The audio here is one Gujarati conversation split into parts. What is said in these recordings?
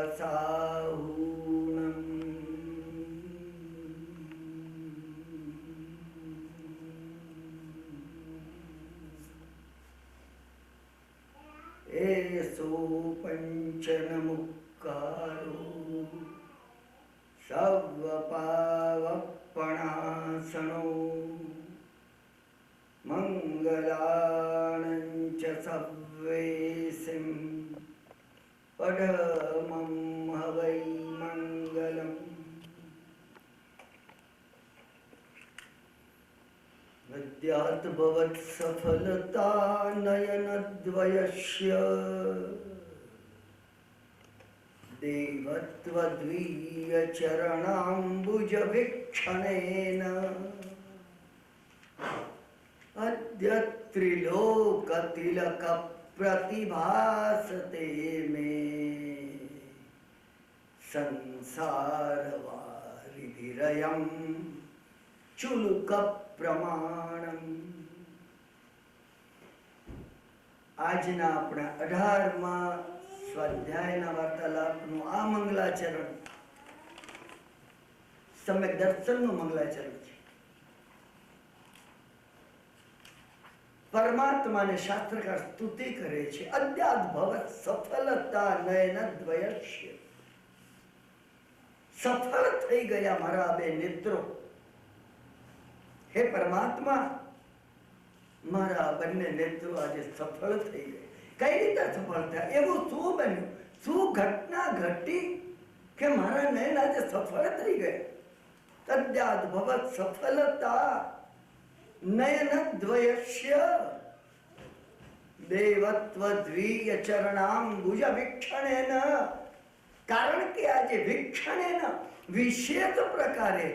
વસાહૂનમ એસો પંચનમુક્કારો સર્વપાવપણાસનો મંગલાણંચ સવ્વેસિં પડમં હવૈ મંગલમ. વિદ્યાત ભવત સફલતા નયનદ્વયસ્ય દેવત્વદ્વીય ચરણાંબુજ વિક્ષણેન અદ્ય ત્રિલોકતિલક પ્રતિભાસતે મે સંસારવારિધિરયં ચુલુક પ્રમાણમ. આજના આપણા 18મા સ્વાધ્યાયના વાર્તાલાપનું આ મંગલાચરણ સમ્યક દર્શનનું મંગલાચરણ છે. પરમાત્માને શાસ્ત્રકાર સ્તુતિ કરે છે. અદ્યાદ્ભવત સફલતા નયનદ્વયસ્ય. સફળ થઈ ગયા મારા બે નેત્રો. હે પરમાત્મા, મારા બંને નેત્રો આજે સફળ થઈ ગયા. કઈ રીતે સફળ થયા? એવું શું બન્યું? શું ઘટના ઘટી કે મારા નયન આજે સફળ થઈ ગયા? તદ્યાદ્ભવત સફલતા નયનદ્વયસ્ય દેવત્વદ્વીય ચરણાંબુજ વિક્ષણેન. કારણ કે આજે વિક્ષણેન વિશેષ પ્રકારે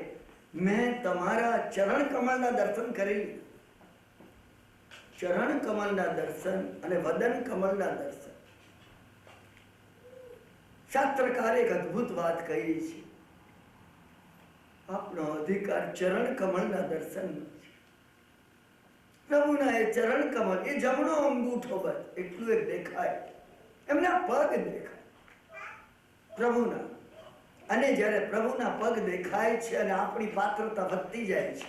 મેં તમારા ચરણ કમળના દર્શન કરી. ચરણ કમળના દર્શન અને વદન કમળના દર્શન. શાસ્ત્રકારે એક અદ્ભુત વાત કહી છે. આપનો અધિકાર ચરણ કમળના દર્શન છે. પ્રભુના એ ચરણ કમળ, એ જમણો અંગૂઠો બસ એટલું એક દેખાય, એમના પગ દેખાય પ્રભુના. અને જ્યારે પ્રભુના પગ દેખાય છે અને આપણી પાત્રતા વધતી જાય છે,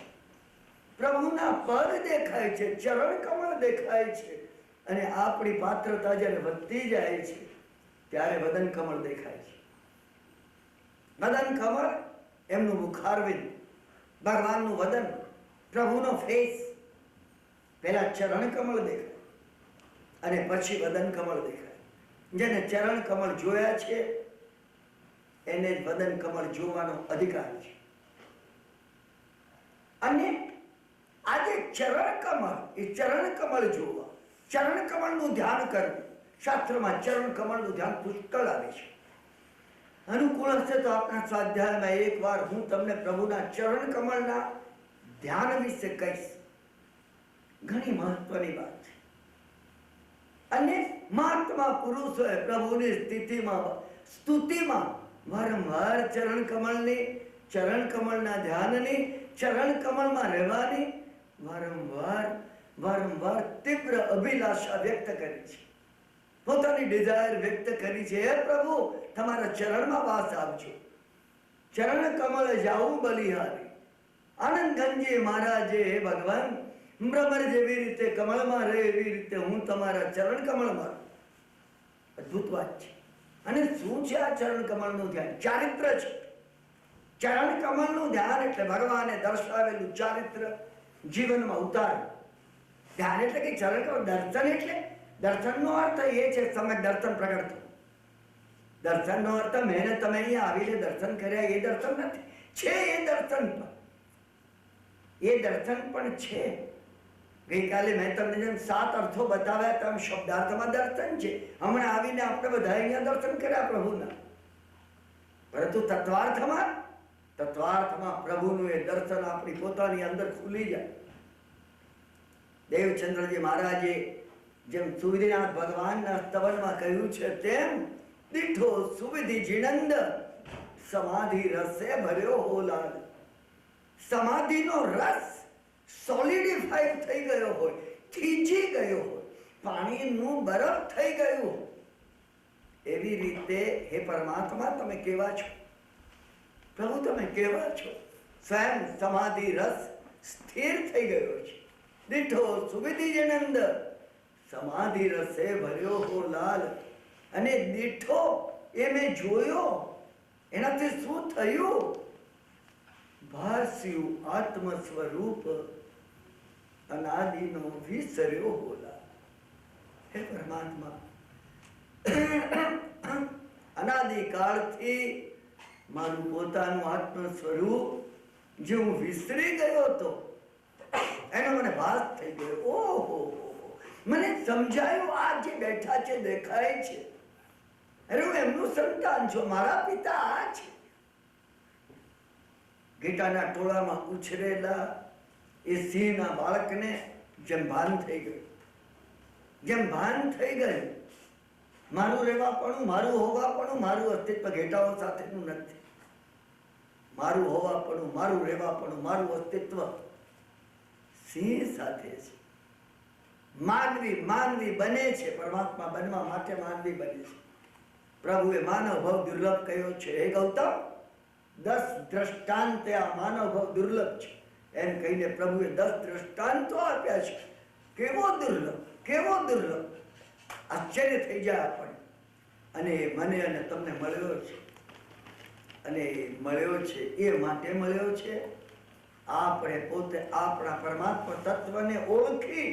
પ્રભુના પગ દેખાય છે, ચરણ કમળ દેખાય છે અને આપણી પાત્રતા જ્યારે વધતી જાય છે ત્યારે વદન કમળ દેખાય છે. વદન કમળ એમનું મુખારવિંદ, ભગવાનનું વદન, પ્રભુનો ફેસ. પહેલા ચરણ કમળ દેખાય અને પછી વદન કમળ દેખાય. જેને ચરણ કમળ જોયા છે એને વદન કમળ જોવાનો અધિકાર છે. અને આજે ચરણ કમળ, એ ચરણ કમળ જોવા, ચરણ કમળનું ધ્યાન કરવું. શાસ્ત્રમાં ચરણ કમળનું ધ્યાન પુષ્કળ આવે છે. અનુકૂળ હશે તો આપણા સ્વાધ્યાયમાં એક વાર હું તમને પ્રભુના ચરણ કમળના ધ્યાન વિશે કહીશ. ઘણી મહત્વની વાત છે. અને મહાત્મા પુરુષોએ પ્રભુની સ્થિતિમાં, સ્તુતિમાં વારંવાર ચરણ કમળની, ચરણ કમળના ધ્યાનની, ચરણ કમળમાં રહેવાની વારંવાર તીવ્ર અભિલાષા વ્યક્ત કરી છે. પોતાની ડિઝાયર વ્યક્ત કરી છે. હે પ્રભુ, તમારા ચરણમાં વાસ આપજો. ચરણ કમળ જાઉં બલિહારી. આનંદ ગંજી મહારાજે, હે ભગવાન, ભ્રમર જેવી રીતે કમળમાં રહે એવી રીતે હું તમારા ચરણ કમળમાં. અદ્ભુત વાત છે. અને શું છે આ ચરણ કમળનું ધ્યાન? ચારિત્ર છે. ચરણ કમળનું ધ્યાન એટલે ભગવાને દર્શાવેલું ચારિત્ર જીવનમાં ઉતાર્યું. ધ્યાન એટલે કે ચરણ કમળ. દર્શન એટલે, દર્શનનો અર્થ એ છે સમ્યક દર્શન પ્રગટ થયું. દર્શનનો અર્થ મેં તમે અહીંયા આવીને દર્શન કર્યા એ દર્શન નથી. છે એ દર્શન પણ, એ દર્શન પણ છે. ગઈકાલે મેં તમને જેમ 7 અર્થો બતાવ્યા તેમ શબ્દાર્થમાં દર્શન છે. હમણાં આવીને આપણે બધા અહીંયા દર્શન કર્યા પ્રભુના. પરંતુ તત્વાર્થમાં પ્રભુનું એ દર્શન આપણી પોતાની અંદર ખુલી જાય. દેવચંદ્રજી મહારાજે જેમ સુવિધિનાથ ભગવાનના સ્તવનમાં કહ્યું છે તેમ દીઠો સુવિધિ જીનંદ સમાધિ રસે ભર્યો હોલાલ. સમાધિનો રસ સોલિડિફાઈ થઈ ગયો હોય, થીજી ગયો હોય, પાણીનું બરફ થઈ ગયું હોય એવી રીતે હે પરમાત્મા તમે કેવા છો? પ્રભુ તમે કેવા છો? સ્વયં સમાધિ રસ સ્થિર થઈ ગયો છે. દીઠો સુવિધિ જનંદ સમાધિ રસે ભર્યો હો લાલ. અને દીઠો એ મેં જોયો, એનાથી શું થયું? ભાસ્યું આત્મ સ્વરૂપ અનાદિનો વિસર્યો હો લાલ. હે પરમાત્મા, અનાદિકાળથી મારું પોતાનું આત્મ સ્વરૂપ જે હું વિસરી ગયો હતો એનો મને ભાસ થઈ ગયો. ઓહો, મને સમજાયું આ જે બેઠા છે દેખાય છે, અરે હું એમનું સંતાન છું, મારા પિતા આ છે. ગીટાના ટોળામાં ઉછરેલા એ સિંહના બાળકને જેમ ભાન થઈ ગયું, જેમ ભાન થઈ ગયું મારું રહેવાપણું, મારું હોવાપણું, મારું અસ્તિત્વ ઘેટાઓ સાથેનું નથી. મારું હોવાપણું, મારું રહેવાપણું, મારું અસ્તિત્વ સિંહ સાથે છે. માનવી બને છે, પરમાત્મા બનવા માટે માનવી બને છે. પ્રભુએ માનવ ભાવ દુર્લભ કહ્યો છે. હે ગૌતમ, 10 દ્રષ્ટાંતે આ માનવ ભાવ દુર્લભ છે એમ કહીને પ્રભુએ 10 દ્રષ્ટાંતો આપ્યા છે. કેવો દુર્લભ, કેવો દુર્લભ! આશ્ચર્ય થઈ જાય આપણને. અને મને અને તમને મળ્યો છે. અને મળ્યો છે એ માટે મળ્યો છે આપણે પોતે આપણા પરમાત્મા તત્વને ઓળખી,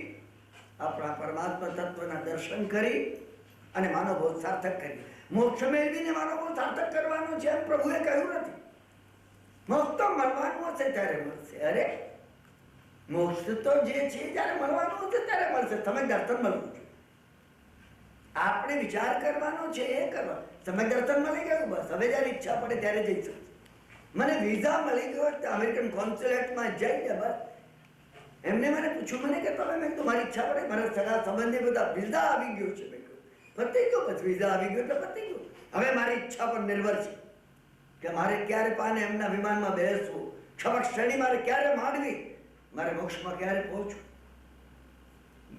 આપણા પરમાત્મા તત્વના દર્શન કરી અને માનવ ભાવ સાર્થક કરી. મોક્ષ મેળવીને માનવ ભાવ સાર્થક કરવાનો છે એમ પ્રભુએ કહ્યું નથી. મોક્ષ તો મળવાનું હશે ત્યારે મળશે. અરે મોક્ષ તો જે છે જયારે મળવાનું હશે ત્યારે મળશે. તમે દર્શન મળવું છે, આપણે વિચાર કરવાનો છે એ કરવા. સમય દર્શન મળી ગયું, બસ હવે જયારે ઈચ્છા પડે ત્યારે જઈ શકશે. મને વિઝા મળી ગયો અમેરિકન કોન્સ્યુલેટમાં જઈને બસ એમને મને પૂછ્યું, મને કે તમે, મેં તમારી ઈચ્છા પડે, મારા સગા સંબંધી બધા વિઝા આવી ગયો છે. મેં કહ્યું પતી ગયો, બસ વિઝા આવી ગયો એટલે પતી ગયું. હવે મારી ઈચ્છા પર નિર્ભર છે કે મારે ક્યારે પાને એમના વિમાનમાં બેસવું, ક્ષમક શ્રેણી મારે ક્યારે માંડવી, મારે મોક્ષમાં ક્યારે પહોંચવું.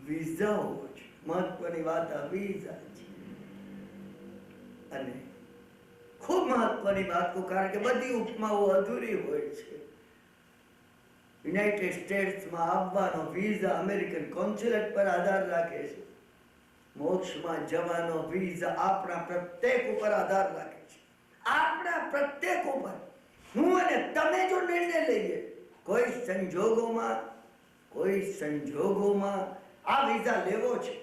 વિઝા હોવો છે મહત્વની વાત. આ વિઝા છે અને ખૂબ મહત્વની વાત કહું, કારણ કે બધી ઉપમાઓ અધૂરી હોય છે. યુનાઇટેડ સ્ટેટ્સમાં આવવાનો વિઝા અમેરિકન કોન્સ્યુલેટ પર આધાર રાખે છે. મોક્ષમાં જવાનો વિઝા આપણા પ્રત્યેક ઉપર આધાર રાખે છે. આપણા પ્રત્યેક ઉપર. હું અને તમે જો નિર્ણય લઈએ કોઈ સંજોગોમાં આ વિઝા લેવો છે.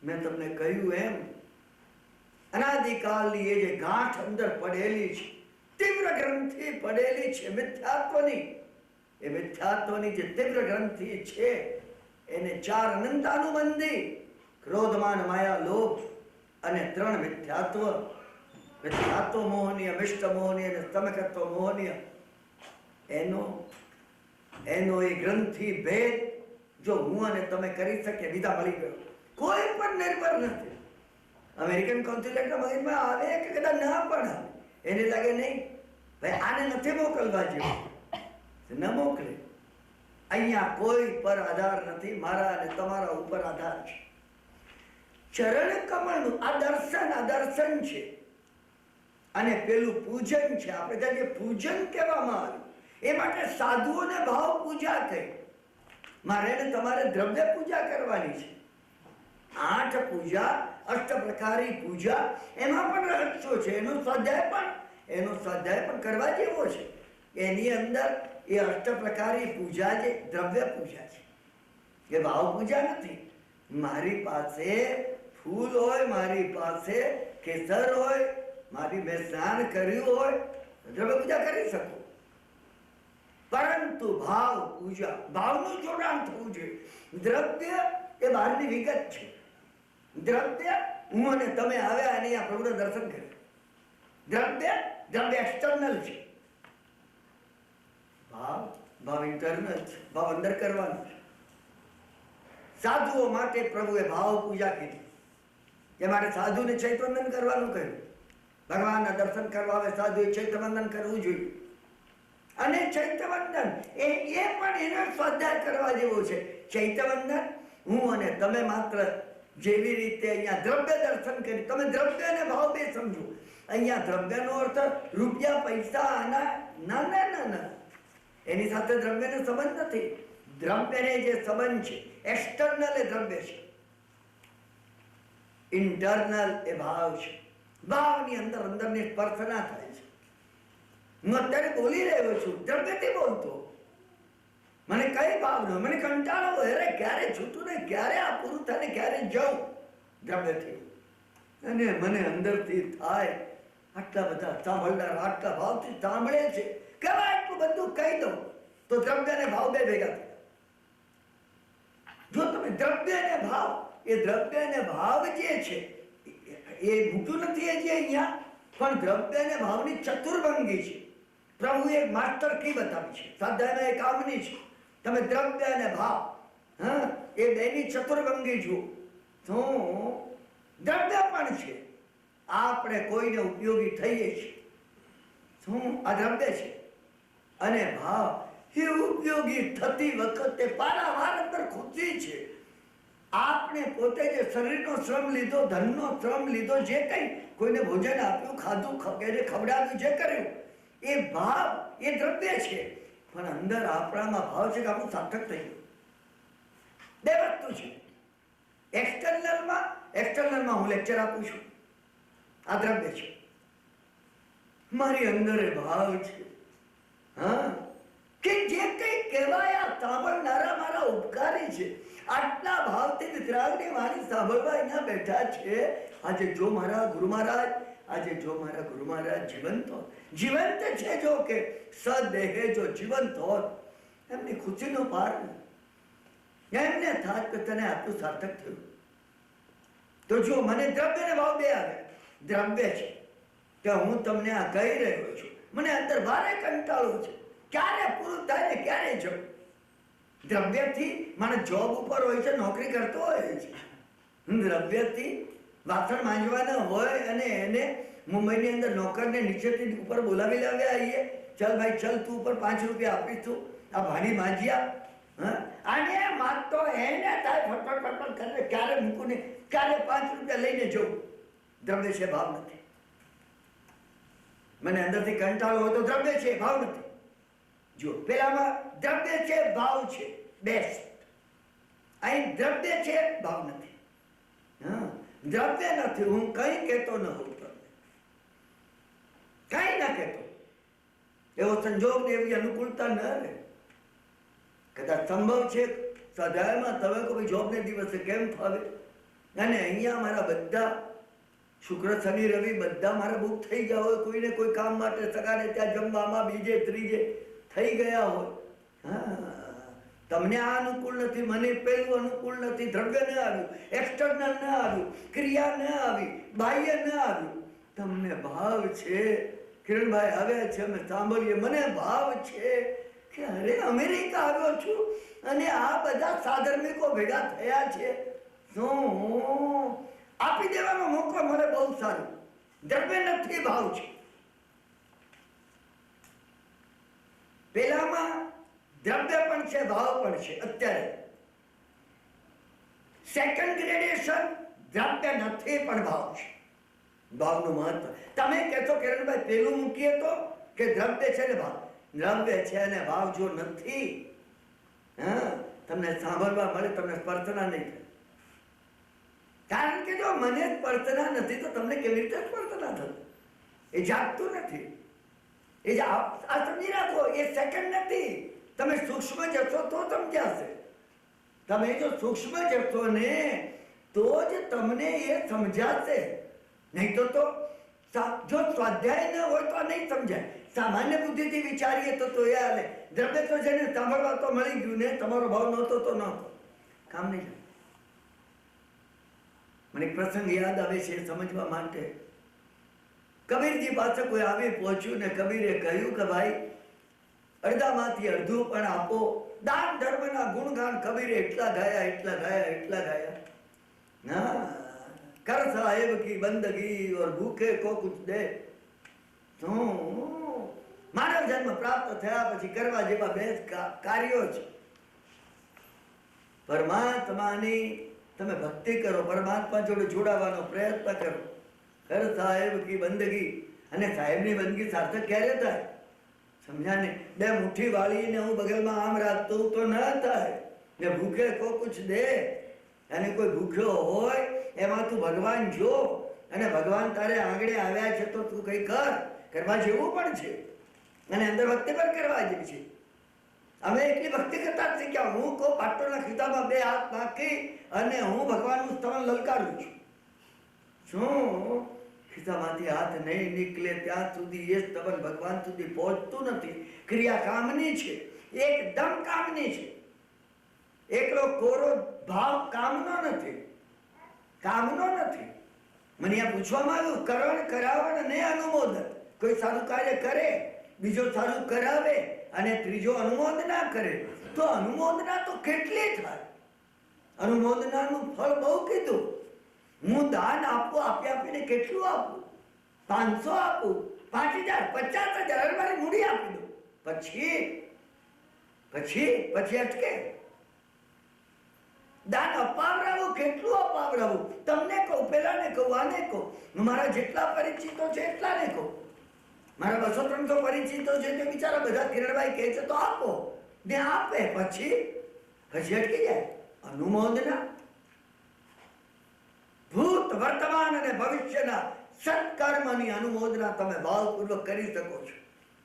મેં તમને કહ્યું એમ અનાદિકાળની એ જે ગાંઠ અંદર પડેલી છે, તીવ્ર ગ્રંથિ પડેલી છે મિથ્યાત્વની, એ મિથ્યાત્વની જે તીવ્ર ગ્રંથિ છે એને 4 અનંતાનુબંધી ક્રોધમાન માયા લોભ અને 3 મિથ્યાત્વ મોહનીય, મિષ્ટ મોહનીય અને સ્તમકત્વ મોહનીય, એનો એ ગ્રંથિ ભેદ જો હું અને તમે કરી શકીએ, વિધા મળી ગયો. કોઈ પણ નિર્ભર નથી. અમેરિકન કોન્સ્યુલેટના મગજમાં આવે કે કદાચ ના પણ આવે, એને લાગે નહીં ભાઈ આને નથી મોકલવા જેવું, ન મોકલે. અહીંયા કોઈ પર આધાર નથી, મારા અને તમારા ઉપર આધાર છે. ચરણ કમળનું આ દર્શન છે અને પેલું પૂજન છે. આપણે ત્યાં જે પૂજન કહેવામાં આવ્યું એ માટે સાધુઓને ભાવ પૂજા કહી. મારે ને તમારે દ્રવ્ય પૂજા કરવાની છે. 8 પૂજા, અષ્ટ પ્રકારી પૂજા, એમાં પણ રહસ્યો છે. એનો સ્વાધ્યાય પણ કરવા જેવો છે. એની અંદર એ અષ્ટ પ્રકારી પૂજા જે દ્રવ્ય પૂજા છે એ ભાવ પૂજા નથી. મારી પાસે ફૂલ હોય, મારી પાસે કેસર હોય, મેં સ્નાન કર્યું હોય, દ્રવ્ય પૂજા કરી શકું. પરંતુ ભાવ પૂજા, ભાવનું જોડાણ થવું જોઈએ. દ્રવ્ય એ બહારની વિગત છે. દ્રવ્ય હું અને તમે આવ્યા અને આ પ્રભુના દર્શન કર્યા. દ્રવ્ય એક્સટર્નલ છે. ભાવ ઇન્ટરનલ છે. ભાવ અંદર કરવાનો છે. સાધુઓ માટે પ્રભુએ ભાવ પૂજા કીધી. એ માટે સાધુને ચૈતવંદન કરવાનું કહ્યું. ભગવાનના દર્શન કરવા આવે સાધુએ ચૈતવંદન કરવું જોઈએ. અને ચૈતવંદન એ પણ એનો સ્વાધ્યાય કરવા જેવો છે. ચૈતવંદન હું અને તમે માત્ર જેવી રીતે અહીંયા દ્રવ્ય દર્શન કરી, તમે દ્રવ્ય અને ભાવ બે સમજો. અહીંયા દ્રવ્યનો અર્થ રૂપિયા, પૈસા, આના ના ના ના ના, એની સાથે દ્રવ્યનો સંબંધ નથી. દ્રવ્યને જે સંબંધ છે એક્સટર્નલ એ દ્રવ્ય છે, ઇન્ટરનલ એ ભાવ છે. ભાવની અંદર અંદરની સ્પર્શના થાય છે. હું અત્યારે બોલી રહ્યો છું, દ્રવ્યથી બોલતો. મને કઈ ભાવ ન, મને કંટાળો હોય, અરે ક્યારે છૂટું ને, ક્યારે આ પૂરું થાય ને ક્યારે જાઉં, દ્રવ્યથી. અને મને અંદરથી થાય આટલા બધા સાંભળનાર આટલા ભાવથી સાંભળે છે, કેવા એટલું બધું કહી દઉં તો દ્રવ્ય અને ભાવ બે ભેગા થયા. જો તમે દ્રવ્ય અને ભાવ, એ દ્રવ્ય અને ભાવ જે છે એ મૂક્યું નથી હજી અહીંયા, પણ દ્રવ્ય અને ભાવની ચતુર્ભંગી છે. પ્રભુએ એક માસ્ટર કી બતાવી છે, સ્વાધ્યાયમાં એક કામની છે. તમે દ્રવ્ય અને ભાવ, હા, એ બેની ચતુર્ભંગી જુઓ તો દ્રવ્ય પણ છે, આપણે કોઈને ઉપયોગી થઈએ છીએ, શું આ દ્રવ્ય છે. અને ભાવ એ ઉપયોગી થતી વખતે પારાવાર અંદર ખુશી છે. આપણે પોતે જે શરીરનો શ્રમ લીધો, ધનનો શ્રમ લીધો, જે કંઈ કોઈને ભોજન આપ્યું, ખાધું, ખવડાવ્યું, જે કર્યું, એ ભાવ એ દ્રવ્ય છે. પણ અંદર આપણામાં ભાવ છે કે આપણું સાર્થક થઈ ગયું. બે વસ્તુ છે. એક્સટર્નલમાં હું લેક્ચર આપું છું, આ દ્રવ્ય છે. મારી અંદર એ ભાવ છે, હા, કે જે કઈ કહેવાયા સાંભળનારા મારા ઉપકારી છે. આટલા ભાવથી વિતરાગની વાણી સાંભળવા અહીંયા બેઠા છે. આજે જો મારા ગુરુ મહારાજ, જીવંત છે, જો કે સદેહે જો જીવંત હોત, એમની ખુશીનો પાર એમને થાત કે તને આટલું સાર્થક થયું. તો જો મને દ્રવ્ય ને ભાવ બે આવે. દ્રવ્ય છે કે હું તમને આ કહી રહ્યો છું, મને અંદર ભારે કંટાળો છે, ક્યારે પૂરું થાય ને ક્યારે જવું. દ્રવ્યથી માણસ જોબ ઉપર હોય છે, નોકરી કરતો હોય છે. દ્રવ્યથી વાસણ માંજવાના હોય અને એને મુંબઈની અંદર નોકરને નીચેથી ઉપર બોલાવી લાવ્યા આવીએ, ચલ ભાઈ ચલ, તું ઉપર 5 રૂપિયા આપીશું, આ ભાડી માંજ્યા. હા, આને માગતો એને થાય ફટફટ કરે, ક્યારે મૂકું ને ક્યારે 5 રૂપિયા લઈને જવું. દ્રવ્ય છે, ભાવ નથી. મને અંદરથી કંટાળો હોય તો દ્રવ્ય છે, ભાવ નથી. જો પેલામાં દ્રવ્ય છે, ભાવ છે, બેસ્ટ. અહીં દ્રવ્ય છે, ભાવ નથી. હા, દ્રવ્ય નથી. હું કઈ કહેતો ન હોઉં, કઈ ના કહેતો, એવો સંજોગ ને એવી અનુકૂળતા ન રહે. કદાચ સંભવ છે સ્વાધ્યાયમાં તમે કોઈ જોબને દિવસે કેમ ફાવે, અને અહીંયા મારા બધા શુક્ર, શનિ, રવિ બધા મારા બુક થઈ ગયા હોય, કોઈને કોઈ કામ માટે સગાને ત્યાં જમવામાં બીજે ત્રીજે થઈ ગયા હોય. હા, તમને આ અનુકૂળ નથી, મને પેલું અનુકૂળ નથી. દ્રવ્ય ન આવ્યું, એક્સટર્નલ ન આવ્યું, ક્રિયા ન આવી, બાહ્ય ન આવ્યું. તમને ભાવ છે. કિરણભાઈ આવ્યા છે, અમે સાંભળીએ, મને ભાવ છે કે અરે અમેરિકા આવ્યો છું અને આ બધા સાધર્મિકો ભેગા થયા છે, શું આપી દેવાનો મોકો મળે, બહુ સારું. દ્રવ્ય નથી, ભાવ છે. પેલામાં દ્રવ્ય પણ છે, ભાવ પણ છે. અત્યારે સેકન્ડ ગ્રેડેશન દ્રવ્ય નથી પણ ભાવ છે. ભાવનું મહત્વ તમે કહેતો કિરણભાઈ પેલું મૂકીએ તો કે દ્રવ્ય છે ને ભાવ. દ્રવ્ય છે અને ભાવ જો નથી, હા, તમને સાંભળવા મળે, તમને સ્પર્શના નહીં થાય. કારણ કે જો મને સ્પર્શના નથી તો તમને કેવી રીતે સ્પર્શના થશે? એ જાગતું નથી. એ આ સમજી રાખો, એ સેકન્ડ નથી. તમે સૂક્ષ્મ જશો તો સમજાશે. તમે જો સૂક્ષ્મ જશો ને તો જ તમને એ સમજાશે. નહીં તો જો સ્વાધ્યાય ન હોય તો નહીં સમજાય. સામાન્ય બુદ્ધિથી વિચારીએ તો એ હાલે. દ્રવ્ય તો છે ને, સાંભળવા તો મળી ગયું ને, તમારો ભાવ નહોતો તો નહોતો, કામ નહીં થાય. મને એક પ્રસંગ યાદ આવે છે સમજવા માટે. કબીરજી પાસે કોઈ આવી પહોંચ્યું ને કબીરે કહ્યું કે ભાઈ અડધામાંથી અડધું પણ આપો. દાન ધર્મના ગુણગાન કબીરે એટલા ગાયા. ના, कर साहेब की बंदगी और भूखे को कुछ दे. માનવ જન્મ પ્રાપ્ત થયા પછી કરવા જેવા બે કાર્યો છે. પરમાત્માની તમે ભક્તિ કરો, પરમાત્મા જોડે જોડાવાનો પ્રયત્ન કરો. હર સાહેબ કી બંદગી, અને સાહેબની બંદગી સાર્થક ક્યારે થાય? સમજ્યા ને? બે મુઠ્ઠી વાળીને હું બગલમાં આમ રાખતો તો ન થાય. ને ભૂખે કો કુછ દે, અને કોઈ ભૂખ્યો હોય એમાં તું ભગવાન જો, અને ભગવાન તારે આંગણે આવ્યા છે તો તું કઈ કર. કરવા જેવું પણ છે, અને અંદર ભક્તિ પણ કરવા જેવી છે. અમે એટલી ભક્તિ કરતા જ શીખ્યા. હું કહું પાટોના ખિસ્સામાં બે હાથ નાખી અને હું ભગવાનનું સ્તવન લલકારું છું. શું ખિસ્સામાંથી હાથ નહીં નીકળે ત્યાં સુધી એ સ્તવન ભગવાન સુધી પહોંચતું નથી. ક્રિયા કામની છે, એકદમ કામની છે. એકલો કોરો ભાવ કામનો નથી, કામનો નથી. મને અહીંયા પૂછવામાં આવ્યું, કરણ કરાવણ ને અનુમોદન. કોઈ સારું કાર્ય કરે, બીજો સારું કરાવે, અને ત્રીજો અનુમોદના કરે, તો અનુમોદના તો કેટલી થાય? અનુમોદનાનું ફળ બહુ કીધું. હું દાન આપું, આપીને કેટલું આપું? 500 આપું, 5000, 50,000, મારી મૂડી આપી દઉં. પછી અટકે? દાન અપાવરાવું, કેટલું અપાવરાવું? તમને કહું, પેલાને કહું, આને કહું, મારા જેટલા પરિચિતો છે એટલાને કહું. મારા 200-300 પરિચિતો છે તે બિચારા બધા કિરણભાઈ કહે છે તો આપો, ને આપે. પછી અટકી જાય. અનુમોદના ભૂત, વર્તમાન અને ભવિષ્યના સત્કર્મની અનુમોદના તમે ભાવપૂર્વક કરી શકો છો.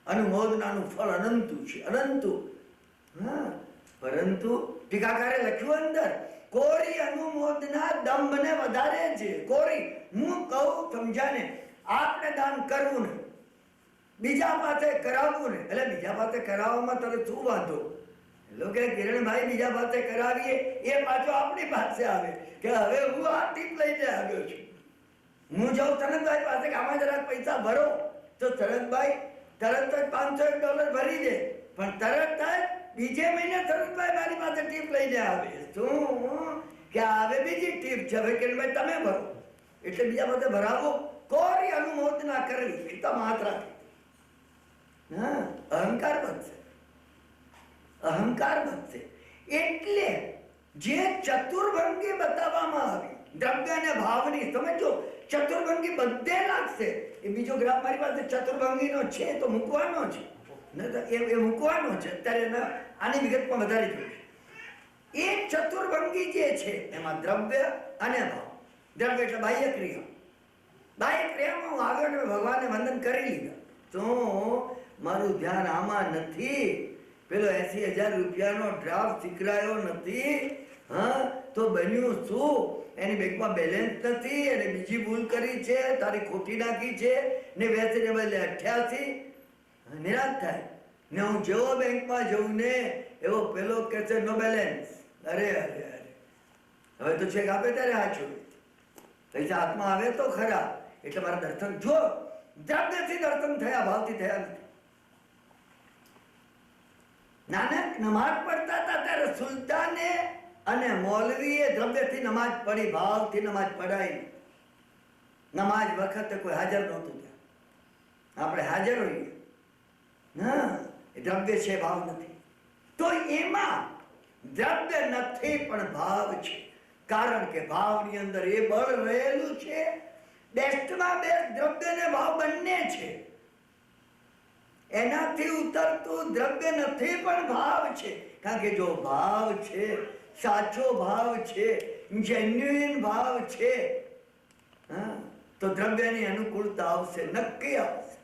અનુમોદનાનું ફળ અનંતું છે, અનંતું. હા, પરંતુ ટીકાકારે લખ્યું અંદર, કોરી અનુમોદના દંભને વધારે છે. કોરી, હું કહું સમજાને, આપણે દાન કરવું નહીં, બીજા પાસે કરાવવું નહીં. એટલે બીજા પાસે કરાવવામાં તને શું વાંધો? લોકો કિરણભાઈ બીજા પાસે કરાવીએ, એ પાછો આપણી પાસે આવે કે હવે હું આ ટીપ લઈને આવ્યો છું. હું જાઉં તરતભાઈ પાસે કે આમાં જરાક પૈસા ભરો, તો તરતભાઈ તરત જ $500 ભરી દે. પણ તરત જ બીજે મહિને તરતભાઈ મારી પાસે ટીપ લઈને આવે. શું કે આવે બીજી ટીપ છે, હવે કિરણભાઈ તમે ભરો. એટલે બીજા પાસે ભરાવો. કોઈ અનુમોદના કરવી, એ તો માત્ર અહંકાર બનશે, અહંકાર બનશે. એટલે જે ચતુર્ભંગી બતાવવામાં આવી, દ્રવ્ય અને ભાવની, સમજો, ચતુર્ભંગી બધે લાગશે. એ બીજો ગ્રાફ મારી પાસે ચતુર્ભંગીનો છે તો મૂકવાનો છે, એ મૂકવાનો છે. અત્યારે આની વિગતમાં વધારે જોઈશે. એ ચતુર્ભંગી જે છે એમાં દ્રવ્ય અને ભાવ. દ્રવ્ય એટલે બાહ્ય ક્રિયા. બાહ્ય ક્રિયામાં હું આગળ ભગવાનને વંદન કરી લીધા, તો મારું ધ્યાન આમાં નથી. પેલો 80,000 રૂપિયાનો ડ્રાફ્ટ સ્વીકારાયો નથી. હા, તો બન્યું શું? એની બેંકમાં બેલેન્સ નથી, અને બીજી ભૂલ કરી છે, તારી ખોટી નાખી છે, ને વેચીને બદલે 88. નિરાશ થાય ને હું જેવો બેંકમાં જઉં ને એવો પેલો કે છે નો બેલેન્સ. અરે અરે અરે, હવે તો ચેક આપે ત્યારે હાચું, પૈસા હાથમાં આવે તો ખરા. એટલે મારા દર્શન જો દ્રવ્યથી દર્શન થયા, ભાવથી થયા નથી. નાનક નમાજ પડતા હતા ત્યારે સુલતાને અને મૌલવીએ દ્રવ્યથી નમાજ પડી, ભાવથી નમાજ પડાય. નમાજ વખતે કોઈ હાજર નહોતું ત્યાં, આપણે હાજર હોઈએ. ના, એ દ્રવ્ય છે, ભાવ નથી. તો એમાં દ્રવ્ય નથી પણ ભાવ છે. કારણ કે ભાવની અંદર એ બળ રહેલું છે. બેસ્ટમાં બેસ્ટ દ્રવ્ય ને ભાવ બંને છે. એનાથી ઉતરતું દ્રવ્ય નથી પણ ભાવ છે. કારણ કે જો ભાવ છે, સાચો ભાવ છે, જેન્યુઇન ભાવ છે, હા, તો દ્રવ્યની અનુકૂળતા આવશે, નક્કી આવશે.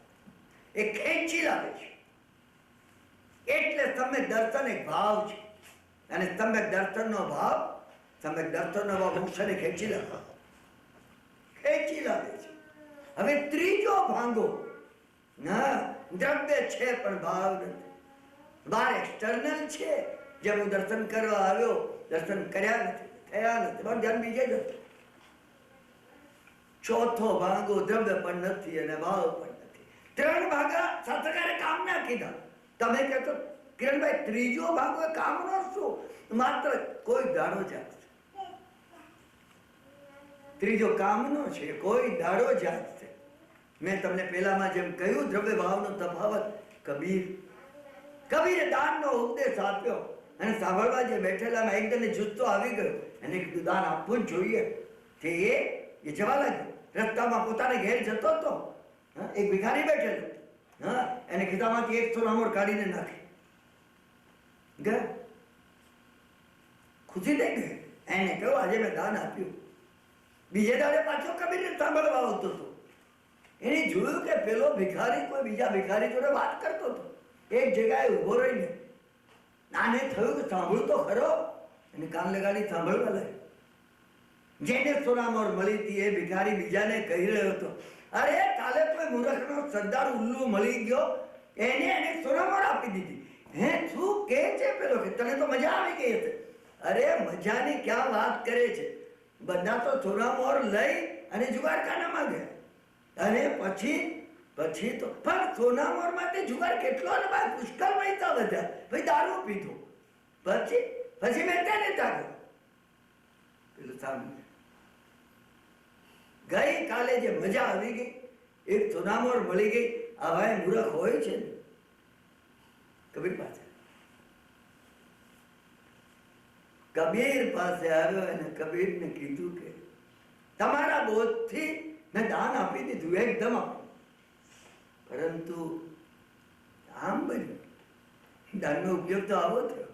એ ખેંચી લાવે છે. એટલે સમ્યક દર્શન એક ભાવ છે, અને સમ્યક દર્શનનો ભાવ મોક્ષને ખેંચી લાવે છે. હવે ત્રીજો ભાંગો, ના, દ્રવ્ય છે પણ ભાવ નથી. બહાર એક્સટર્નલ છે, જેમ હું દર્શન કરવા આવ્યો, દર્શન કર્યા નથી, થયા નથી, પણ ધ્યાન બીજે જ હતું. ચોથો ભાગો દ્રવ્ય પણ નથી અને ભાવ પણ નથી. 3 ભાગા શાસ્ત્રકારે કામ ના કીધા. તમે કહેતો કિરણભાઈ ત્રીજો ભાગો કામનો શું? માત્ર કોઈ દાડો જાગશે. ત્રીજો કામનો છે, કોઈ દાડો જાગશે. મેં તમને પહેલામાં જેમ કહ્યું, દ્રવ્ય ભાવનો તફાવત. કબીરે દાનનો ઉપદેશ આપ્યો, અને સાંભળવા જે બેઠેલામાં એકદમ જુસ્સો આવી ગયો. એને કીધું દાન આપવું જ જોઈએ. તે એ જવા લાગ્યો. રસ્તામાં પોતાને ઘેર જતો હતો. એક ભિખારી બેઠેલો. એને ખિસ્સામાંથી એક સોનામોર કાઢીને નાખી ગયા. ખુશી થઈ ગઈ. એને કહ્યું આજે મેં દાન આપ્યું. બીજે દાડે પાછો કબીરને સાંભળવા આવતો હતો. એને જોયું કે પેલો ભિખારી કોઈ બીજા ભિખારી જોડે વાત કરતો હતો. એક જગ્યાએ ઉભો રહીને આને થયું કે સાંભળું તો ખરો. એને કાન લગાડી સાંભળવા લાગ્યો. જેને સોનામોર મળી હતી એ ભિખારી બીજાને કહી રહ્યો હતો, અરે કાલે કોઈ મૂર્ખનો સરદાર ઉલ્લુ મળી ગયો, એને સોનામોર આપી દીધી. હે શું કે છે પેલો? કે તને તો મજા આવી ગઈ હશે. અરે મજાની ક્યાં વાત કરે છે? બધા તો સોનામોર લઈ અને જુગારખાનામાં ગયા. અને પછી તો પણ સોનામોર માટે જુગાર કેટલો ને ભાઈ પુષ્કળ પૈસા વધ્યા. ભાઈ દારૂ પીધો. પછી મેં તેને તાગ્યો. પેલું સાંભળ્યું. ગઈ કાલે જે મજા આવી ગઈ, એક સોનામોર મળી ગઈ. આ ભાઈ મૂર્ખ હોય છે ને. કબીર પાસે આવ્યો અને કબીરને કીધું કે તમારા બોધથી મેં દાન આપી દીધું, એકદમ આપ્યું, પરંતુ આમ બન્યું. દાનનો ઉપયોગ તો આવો થયો,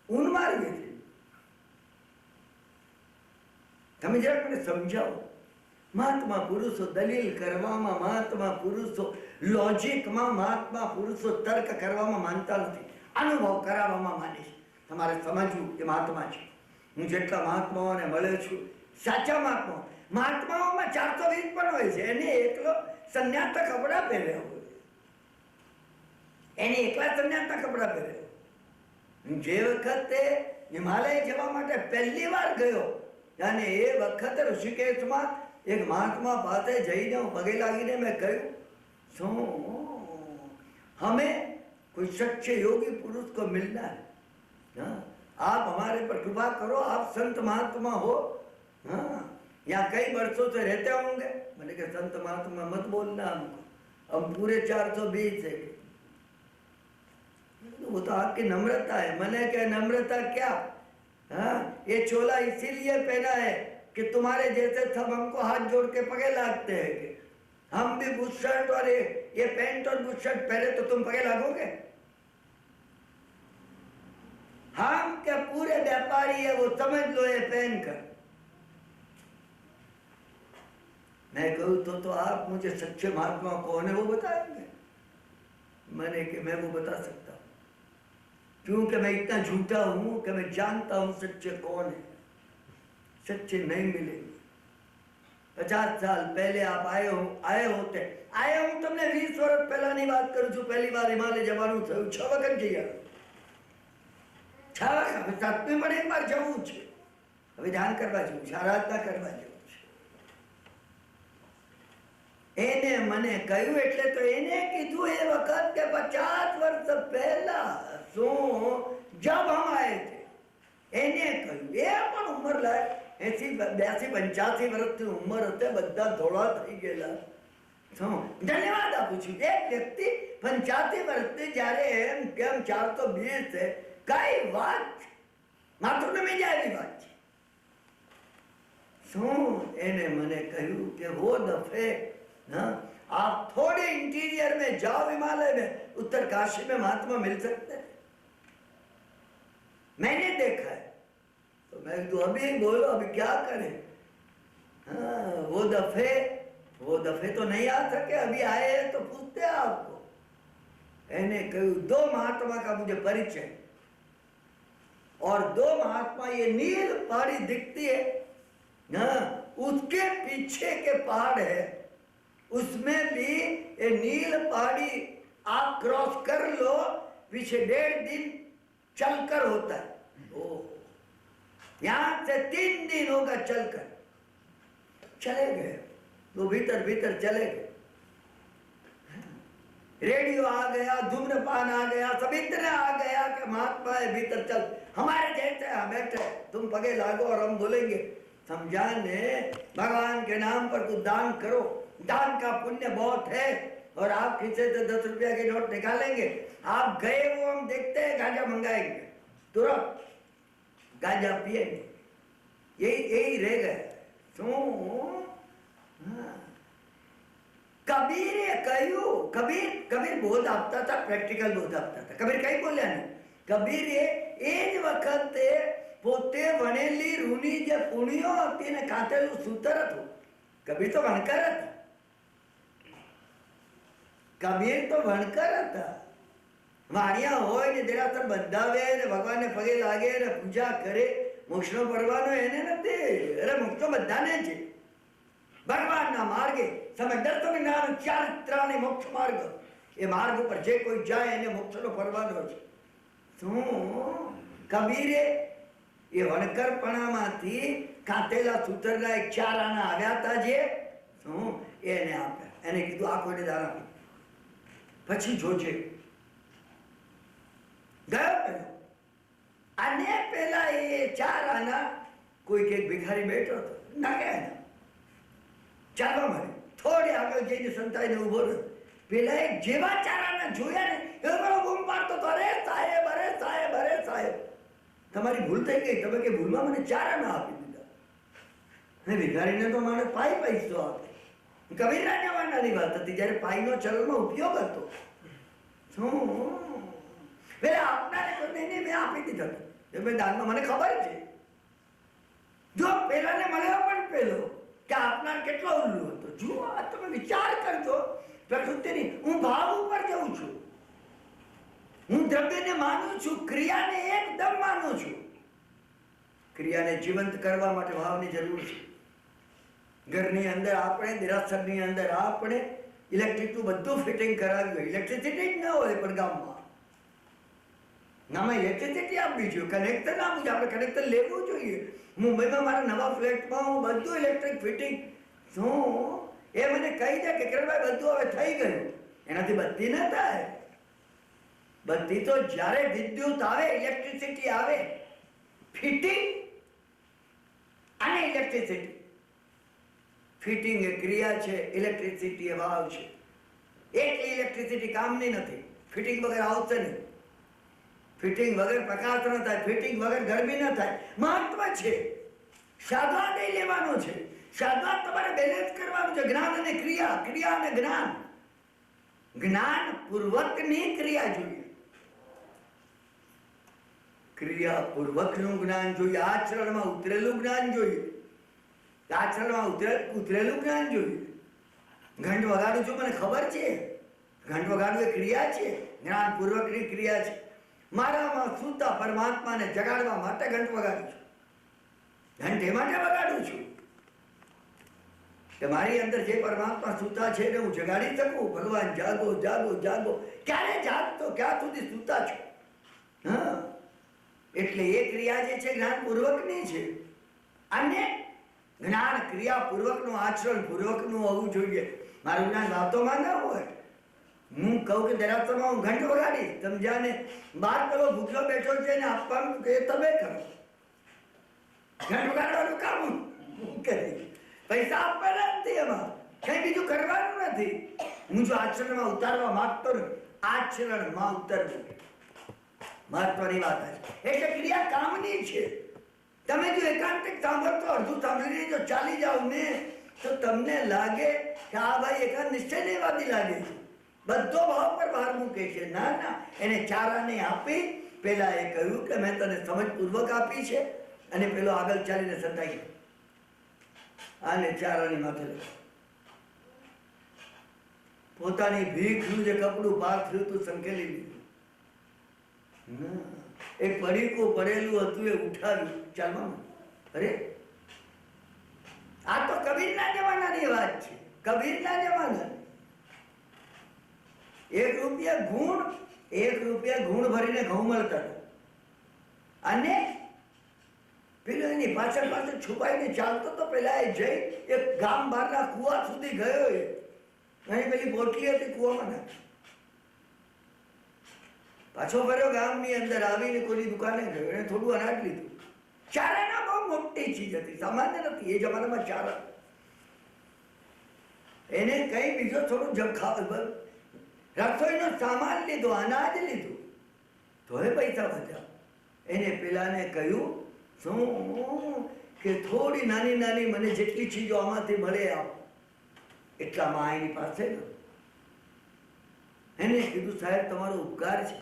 ઊન માર્ગે થયો. તમે જરાક મને સમજાવો. મહાત્મા પુરુષો દલીલ કરવામાં, મહાત્મા પુરુષો લોજિકમાં, મહાત્મા પુરુષો તર્ક કરવામાં માનતા નથી, અનુભવ કરાવવામાં માને છે. તમારે સમજવું એ મહાત્મા છે. હું જેટલા મહાત્માઓને મળ્યો છું, સાચા મહાત્માઓમાં 420 પણ હોય છે. એને એકલો સંન્યાસના કપડા પહેર્યા હોય, એને એકલા સંન્યાસના કપડા પહેર્યા. જે વખતે હિમાલય જવા માટે પહેલી વાર ગયો અને એ વખતે ઋષિકેશમાં એક મહાત્મા પાસે જઈને હું પગે લાગીને મેં કહ્યું, શું हमें कोई सच्चे योगी पुरुष को मिलना है, हाँ आप हमारे पर कृपा करो, आप संत महात्मा हो, हाँ यहाँ कई वर्षों से रहते होंगे. मैंने कहा संत महात्मा मत बोलना हमको, हम पूरे 420 है. वो तो आपकी नम्रता है. मैंने क्या नम्रता क्या? हाँ ये चोला इसीलिए पहना है कि तुम्हारे जैसे सब हमको हाथ जोड़ के पगे लागते हैं कि हम भी बुशर्ट और ये पैंट और बुशर्ट पहले तो तुम पगे लागोगे? हम क्या पूरे व्यापारी है, वो समझ लो ये पहन कर. मैं कहूँ तो आप मुझे सच्चे महात्मा कौन है वो बताएंगे? मैंने कि मैं वो बता सकता हूँ, क्योंकि मैं इतना झूठा हूं कि मैं जानता हूं सच्चे कौन है. सच्चे नहीं मिलेंगे. 50 साल पहले आप आए होते. તમને 20 વર્ષ પહેલાની વાત કરું છું. પહેલી વાર હિમાલય જવાનું થયું. 6 વખત જઈ આવ્યો. 6 વખત. 7મી પણ એક વાર જવું છે. હવે ધ્યાન કરવા જવું છે, આરાધના કરવા જવું છે. એને મને કહ્યું એટલે તો એને કીધું એ વખત કે 50 વર્ષ પહેલા શું જબ હમ આए थे. એને કહ્યું. એ પણ ઉંમર લાયક 80, 82, 85 વર્ષની ઉંમર હતી. બધા ધોળા થઈ ગયેલા. ધન્યવાદ આપું છું. એક વ્યક્તિ 85 વર્ષની જ્યારે એમ કેમ 420 છે, કઈ વાત માથું નમી જાય એવી વાત છે. શું એને મને કહ્યું કે वो दफे हाँ आप थोड़े इंटीरियर में जाओ, हिमालय में, उत्तर काशी में महात्मा मिल सकते हैं. मैंने देखा है. तो मैं तो अभी बोलो, अभी क्या करें? हाँ वो दफे तो नहीं आ सके, अभी आए हैं तो पूछते हैं आपको. मैंने कहूँ 2 महात्मा का मुझे परिचय, और 2 महात्मा ये नील पहाड़ी दिखती है ना, उसके पीछे के पहाड़ है, उसमें भी ये नील पहाड़ी आप क्रॉस कर लो, पीछे 1.5 दिन चलकर होता है. यहां से 3 दिन होगा चलकर. चले गए तो भीतर चले गए. रेडियो आ गया, धूम्रपान आ गया, सब इतना आ गया कि महात्मा है भीतर चल, हमारे जैसे बैठे, तुम पगे लागो और हम बोलेंगे. समझाने भगवान के नाम पर कुछ दान करो, दान का पुण्य बहुत है. और आप खींचे से 10 रुपया के नोट निकालेंगे. आप गए वो हम देखते हैं, गांजा मंगाएंगे. તુરંત ગાંજા પીએ એ રહી ગયા. શું? કબીરે કહ્યું, કબીર બોધ આપતા હતા, પ્રેક્ટિકલ બોધ આપતા હતા. કબીર કઈ બોલ્યા ને? કબીરે એ જ વખતે પોતે વણેલી રૂની જે પૂણીઓ હતી ને કાંતેલું સૂતર હતું. કબીર તો વણકર હતા. કબીર તો વણકર હતા. વાણિયા હોય ને દેરાસર બંધાવે ને ભગવાનને પગે લાગે ને પૂજા કરે. મોક્ષનો પડવાનો એને નથી. અરે મોક્ષ તો બધાને છે. ભગવાનના માર્ગે સમગ્ર જ્ઞાન ચારિત્રાને મોક્ષ માર્ગ. એ માર્ગ ઉપર જે કોઈ જાય એને મોક્ષનો પડવાનો છે. શું? કબીરે એ વણકરપણામાંથી કાંતેલા સૂતરના એક 4 આના આવ્યા હતા જે શું એને આપ્યા. એને કીધું આ કોઈને દાન આપી. પછી જોજે ગયો પેલો. અને પેલા એ 4 આના કોઈક એક ભિખારી બેઠો હતો. ના ગયા ચાલવા મળે. થોડી આગળ જઈને સંતાઈને ઉભો રહ્યો. પેલા એક જેવા 4 આના જોયા ને એવો બૂમ પાડતો હતો, અરે સાહેબ, અરે સાહેબ, અરે સાહેબ, તમારી ભૂલ થઈ ગઈ. તમે કે ભૂલમાં મને 4 આના આપી દીધા. અને ભિખારીને તો મને પૈસો આપે. કબીરના જમાનાની વાત હતી જયારે પાઈનો ચલણમાં ઉપયોગ હતો. શું? પેલા આપનારે કોઈને મેં આપી દીધા. મેં દાનમાં મને ખબર છે. જો પેલાને મળ્યો પણ પેલો કે આપનાર કેટલો ઉલ્લુ હતો. જુઓ, તમે વિચાર કરજો પ્રકૃતિની. હું ભાવ ઉપર જઉં છું. હું દ્રવ્યને માનું છું, ક્રિયાને એકદમ માનું છું. ક્રિયાને જીવંત કરવા માટે ભાવની જરૂર છે. ઘરની અંદર આપણે, દેરાસરની અંદર આપણે ઇલેક્ટ્રિકનું બધું ફિટિંગ કરાવ્યું હોય. ઇલેક્ટ્રિસિટી જ ન હોય પણ ગામમાં ઇલેક્ટ્રિસિટી આપવી જોઈએ. કનેક્ટર ના આપવું જોઈએ. આપણે કનેક્ટર લેવું જોઈએ. મુંબઈમાં મારા નવા ફ્લેટમાં હું બધું ઇલેક્ટ્રિક ફિટિંગ. શું? એ મને કહી દે કે કિરણભાઈ બધું હવે થઈ ગયું. એનાથી બત્તી ન થાય. બત્તી તો જ્યારે વિદ્યુત આવે, ઇલેક્ટ્રિસિટી આવે. ફિટિંગ અને ઇલેક્ટ્રિસિટી. ફિટિંગ એ ક્રિયા છે, ઇલેક્ટ્રિસિટી એ ભાવ છે. એક ઇલેક્ટ્રિસિટી કામની નથી. ફિટિંગ વગર આવશે નહીં. ફિટિંગ વગર પ્રકાશ ન થાય. ફિટિંગ વગર ગરમી ન થાય. મહત્વ છે. સાધવા નહીં લેવાનો છે. સાધવા તમારે બેલેન્સ કરવાનું છે. જ્ઞાન અને ક્રિયા, ક્રિયા અને જ્ઞાન. જ્ઞાન પૂર્વકની ક્રિયા જોઈએ. ક્રિયા પૂર્વકનું જ્ઞાન જોઈએ. આચરણમાં ઉતરેલું જ્ઞાન જોઈએ. આચરણમાં ઉતરેલું જ્ઞાન જોઈએ. ઘંટ વગાડું છું, મને ખબર છે. ઘંટ વગાડવું એ ક્રિયા છે. જ્ઞાન પૂર્વકની ક્રિયા છે. મારામાં સૂતા પરમાત્માને જગાડવા માટે ઘંટ વગાડું છું. ઘંટ એ માટે વગાડું છું કે મારી અંદર જે પરમાત્મા સૂતા છે એને હું જગાડી શકું. ભગવાન જાગો, જાગો, જાગો. ક્યારે જાગતો? ક્યાં સુધી સૂતા છો? હા, એટલે એ ક્રિયા જે છે જ્ઞાન પૂર્વકની છે. અને જ્ઞાન ક્રિયા પૂર્વકનું, આચરણ પૂર્વકનું હોવું જોઈએ. મારું જ્ઞાન વાતોમાં ન હોય. હું કહું કે દેરાસરમાં હું ઘંટ વગાડીશ, સમજાને બાર પેલો ભૂખ્યો બેઠો છે ને આપવાનું કે તમે કરો. ઘંટ વગાડવાનું કામ કરી, પૈસા આપવાના નથી. એમાં કઈ બીજું કરવાનું નથી. હું જો આચરણમાં ઉતારવા માંગતો ને, આચરણમાં ઉતરવું મહત્વની વાત છે. એટલે ક્રિયા કામની છે. તમે જો એકાંતિક સાંભળતો, અડધું સાંભળીને જો ચાલી જાવ ને તો તમને લાગે કે આ ભાઈ એકાંત નિશ્ચયવાદી લાગે છે. બધો ભાવ પર ભાર મૂકે છે. ના ના, એને 4 આને આપી. પેલા એ કહ્યું કે મેં તને સમજપૂર્વક આપી છે. અને પેલો આગળ ચાલીને સંતાઈ આને 4 આની માથે પોતાની ભીખનું જે કપડું પાર થયું હતું સંકેલી લીધું. એક પડીકું પડેલું હતું એ ઉઠાવ્યું ચાલવામાં. અરે આ તો કબીરના જમાનાની વાત છે. કબીરના જમાના. 1 રૂપિયા ગુણ ભરીને ઘઉં મળતા હતા. અને પેલો એની પાછળ પાછળ છુપાઈને ચાલતો તો પેલા એ જઈ એક ગામ બહારના કુવા સુધી ગયો. અહીં પેલી પોટલી હતી કુવામાં નાખી. પાછો ફર્યો ગામની અંદર આવીને કોઈની દુકાને ગયો. એને થોડું અનાજ લીધું. 4 આના બહુ મોટી ચીજ હતી, સામાન્ય નથી. એ જમાનામાં 4 આના. એને કઈ બીજો થોડું રસોઈનો સામાન લીધો, અનાજ લીધું, તો એ પૈસા બચ્યા. એને પેલાને કહ્યું શું કે થોડી નાની નાની મને જેટલી ચીજો આમાંથી મળે આપ. એટલામાં એની પાસે એને કીધું સાહેબ તમારો ઉપકાર છે.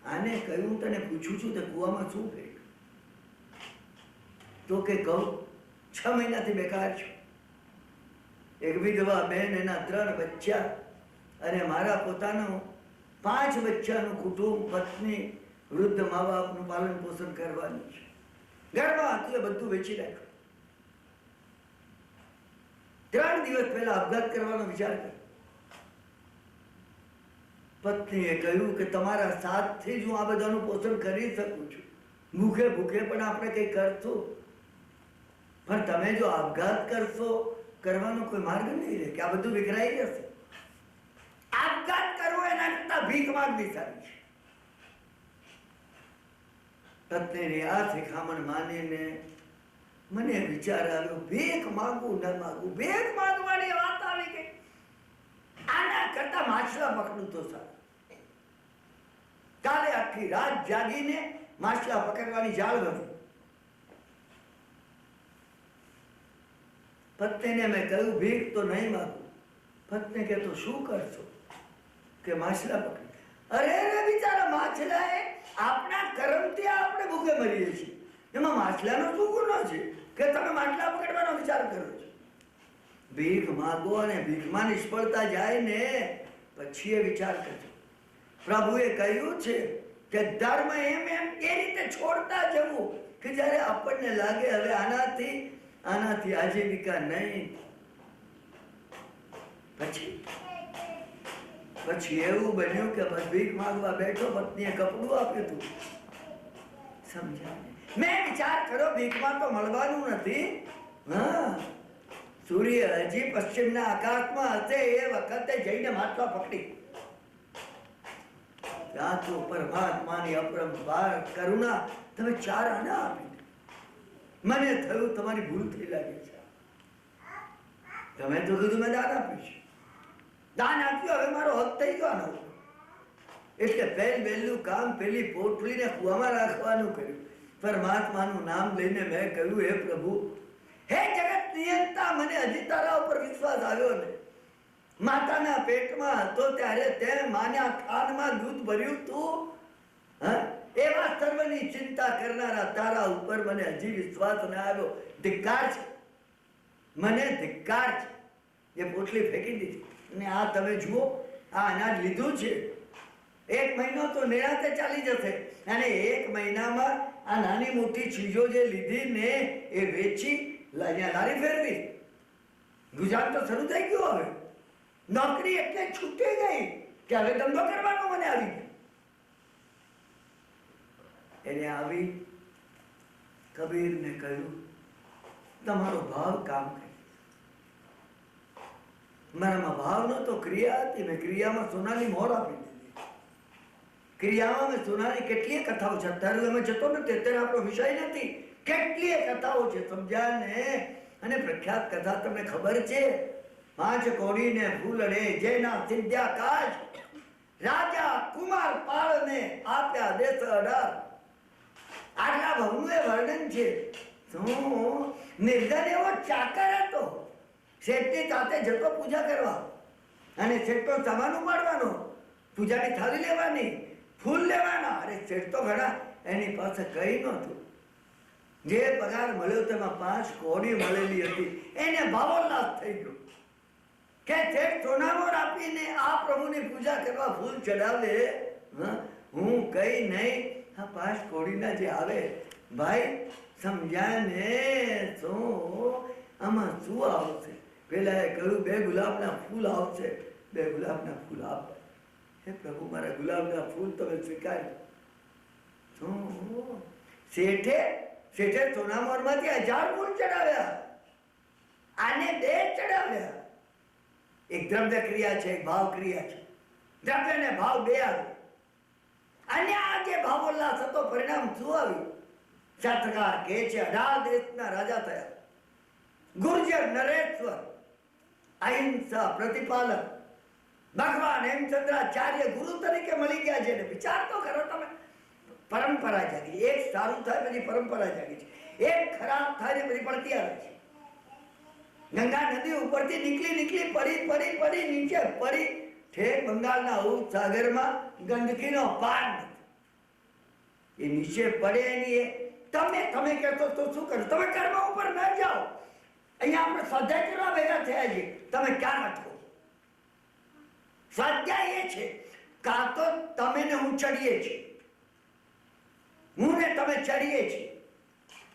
આને કહ્યું તને પૂછું છું તે કુવામાં શું ફેંક? તો કે કહું 6 મહિનાથી બેકાર છું. એક વિધવા બેન, એના 3 બચ્ચા અને મારા પોતાનું 5 બચ્ચાનું કુટુંબ, પત્ની, વૃદ્ધ મા બાપનું પાલન પોષણ કરવાનું છે. ઘરમાં હતું એ બધું વેચી નાખ્યું. 3 દિવસ પહેલા આપઘાત કરવાનો વિચાર કર્યો. પત્નીએ કહ્યું કે તમારા સાથથી જ હું આ બધાનું પોષણ કરી શકું છું. ભૂખે ભૂખે પણ આપણે કંઈ કરશું, પણ તમે જો આપઘાત કરશો, કરવાનો કોઈ માર્ગ નહીં રહે, કે આ બધું વિખરાઈ જશે. આપઘાત કરવો એના કરતા ભીખ માંગવી સારી છે. પત્નીની આ શિખામણ માનીને મને વિચાર આવ્યો, ભીખ માંગવું ન માંગવું. ભીખ માંગવાની વાત આવી ગઈ. આના કરતા માછલા પકડું તો સારું. કાલે આખી રાત જાગીને માછલા પકડવાની જાળ બની. પત્નીને મેં કહ્યું ભીખ તો નહીં માંગું. પત્ની કે તો શું કરશો? કે માછલા પકડી. અરે બિચારા માછલા એ આપણા કર્મથી આપણે ભૂખે મરીએ છીએ, એમાં માછલાનો શું ગુનો છે કે તમે માછલા પકડવાનો વિચાર કરો છો? ભીખ માંગો અને ભીખમાં નિષ્ફળતા જાય ને પછી એ વિચાર કરજો. પ્રભુએ કહ્યું છે કે ધર્મ એમ એ રીતે છોડતા જવું કે જ્યારે આપણને લાગે હવે આનાથી આજીવિકા નહીં. પછી એવું બન્યું કે બસ ભીખ માંગવા બેઠો, પત્નીએ કપડું આપ્યું હતું. સમજ્યા? મેં વિચાર કર્યો ભીખમાં તો મળવાનું નથી. હા, સૂર્ય હજી પશ્ચિમના આકાશમાં હશે એ વખતે જઈને માટલા પકડી. ત્યાં તો પરમાત્માની અપરંપાર કરુણા, તમે 4 આના આપી. મને થયું તમારી ભૂલ થઈ લાગે છે. તમે તો કીધું મેં દાન આપ્યું છે, દાન આપ્યું, હવે મારો હક થઈ ગયો. એટલે પહેલું કામ પેલી પોટલીને કુવામાં રાખવાનું કર્યું. પરમાત્માનું નામ લઈને મેં કહ્યું, હે પ્રભુ, હે જગત નિયંતા, મને હજી તારા ઉપર વિશ્વાસ આવ્યો ને. માતાના પેટમાં હતો ત્યારે તે માના ખાનમાં દૂધ ભર્યું તું. એવા સર્વની ચિંતા કરનારા તારા ઉપર મને હજી વિશ્વાસ ન આવ્યો. ધિક્કાર છે, મને ધિક્કાર છે. એ પોટલી ફેંકી દીધી. અને આ તમે જુઓ, આ અનાજ લીધું છે. 1 મહિનો તો નિરાતે ચાલી જશે, અને 1 મહિનામાં આ નાની મોટી ચીજો જે લીધી ને એ વેચી લારી ફેરવી. ગુજરાત તો શરૂ થઈ ગયું. હવે નોકરી એટલે છૂટી ગઈ કે હવે ધંધો કરવાનો મને આવી ગયો. એને આવી કબીરને કહ્યું, તમારો ભાવ કામ કરે. મારામાં ભાવ નતો, ક્રિયા હતી. મેં ક્રિયામાં સોનાની મોહર આપી દીધી. ક્રિયામાં મેં સોનાની કેટલીય કથાઓ છે. અત્યારે અમે જતો નથી, અત્યારે આપણો વિષય નથી. કેટલીય કથાઓ છે, સમજ્યા ને? અને પ્રખ્યાત કથા તમને ખબર છે? 5 કોડીને ફૂલડે જેના સિદ્ધ્યા કાજ, રાજા કુમાર પાળને આપ્યા દેશ 18. આટલા ભવનું એ વર્ણન છે. શું નિર્ધન એવો ચાકર હતો, શેઠની સાથે જતો પૂજા કરવા, અને શેઠનો સામાન ઉપાડવાનો, પૂજાની થાળી લેવાની, ફૂલ લેવાના. અરે શેઠ તો ઘણા, એની પાસે કઈ નહોતું. જે પગાર મળ્યો તેમાં 5 કોડી મળેલી હતી. એને ભાવોલ્લાસ થઈ ગયો કે શેઠ સોનામોર આપીને આ પ્રભુની પૂજા કરવા ફૂલ ચડાવે, હું કઈ નહીં. આ 5 કોડીના જે આવે ભાઈ, સમજ્યા ને? શું આમાં શું આવશે? પેલા એ કહ્યું 2 ગુલાબના ફૂલ આવશે, 2 ગુલાબના ફૂલ આપે. હે પ્રભુ, મારા ગુલાબના ફૂલ તમે સ્વીકાર્યો. શું શેઠે સોનામોરમાંથી 1000 ફૂલ ચડાવ્યા, આને 2 ચડાવ્યા. એક દ્રવ્ય ક્રિયા છે, એક ભાવ ક્રિયા છે. દ્રવ્ય ને ભાવ 2 આવે. અને આ જે ભાવોલ્લાસ હતો, પરિણામ શું આવ્યું? શાસ્ત્રકાર કહે છે 18 દેશના રાજા થયા. ગુર્જર નરેશ્વર, અહિંસા પ્રતિપાલક, ભગવાન હેમચંદ્રાચાર્ય ગુરુ તરીકે મળી ગયા છે. વિચાર તો કરો તમે, પરંપરા જાગી છે. એક સારું થાય પછી પરંપરા જાગી છે. એક ખરાબ થાય ને પછી પડતી આવે છે. ગંગા નદી ઉપરથી નીકળી પડી નીચે પડી ઠેક બંગાળના સાગરમાં ગંદકીનો પાર નથી. એ નીચે પડે એની તમે કહેતો તો શું કરો? તમે કર્મ ઉપર ન જાઓ. અહીંયા આપણે સ્વાધ્યાય કરવા ભેગા થયા છીએ, તમે ક્યાં અટકો? સ્વાધ્યાય એ છે કાં તો તમે ને હું ચડીએ છીએ, હું ને તમે ચડીએ છીએ.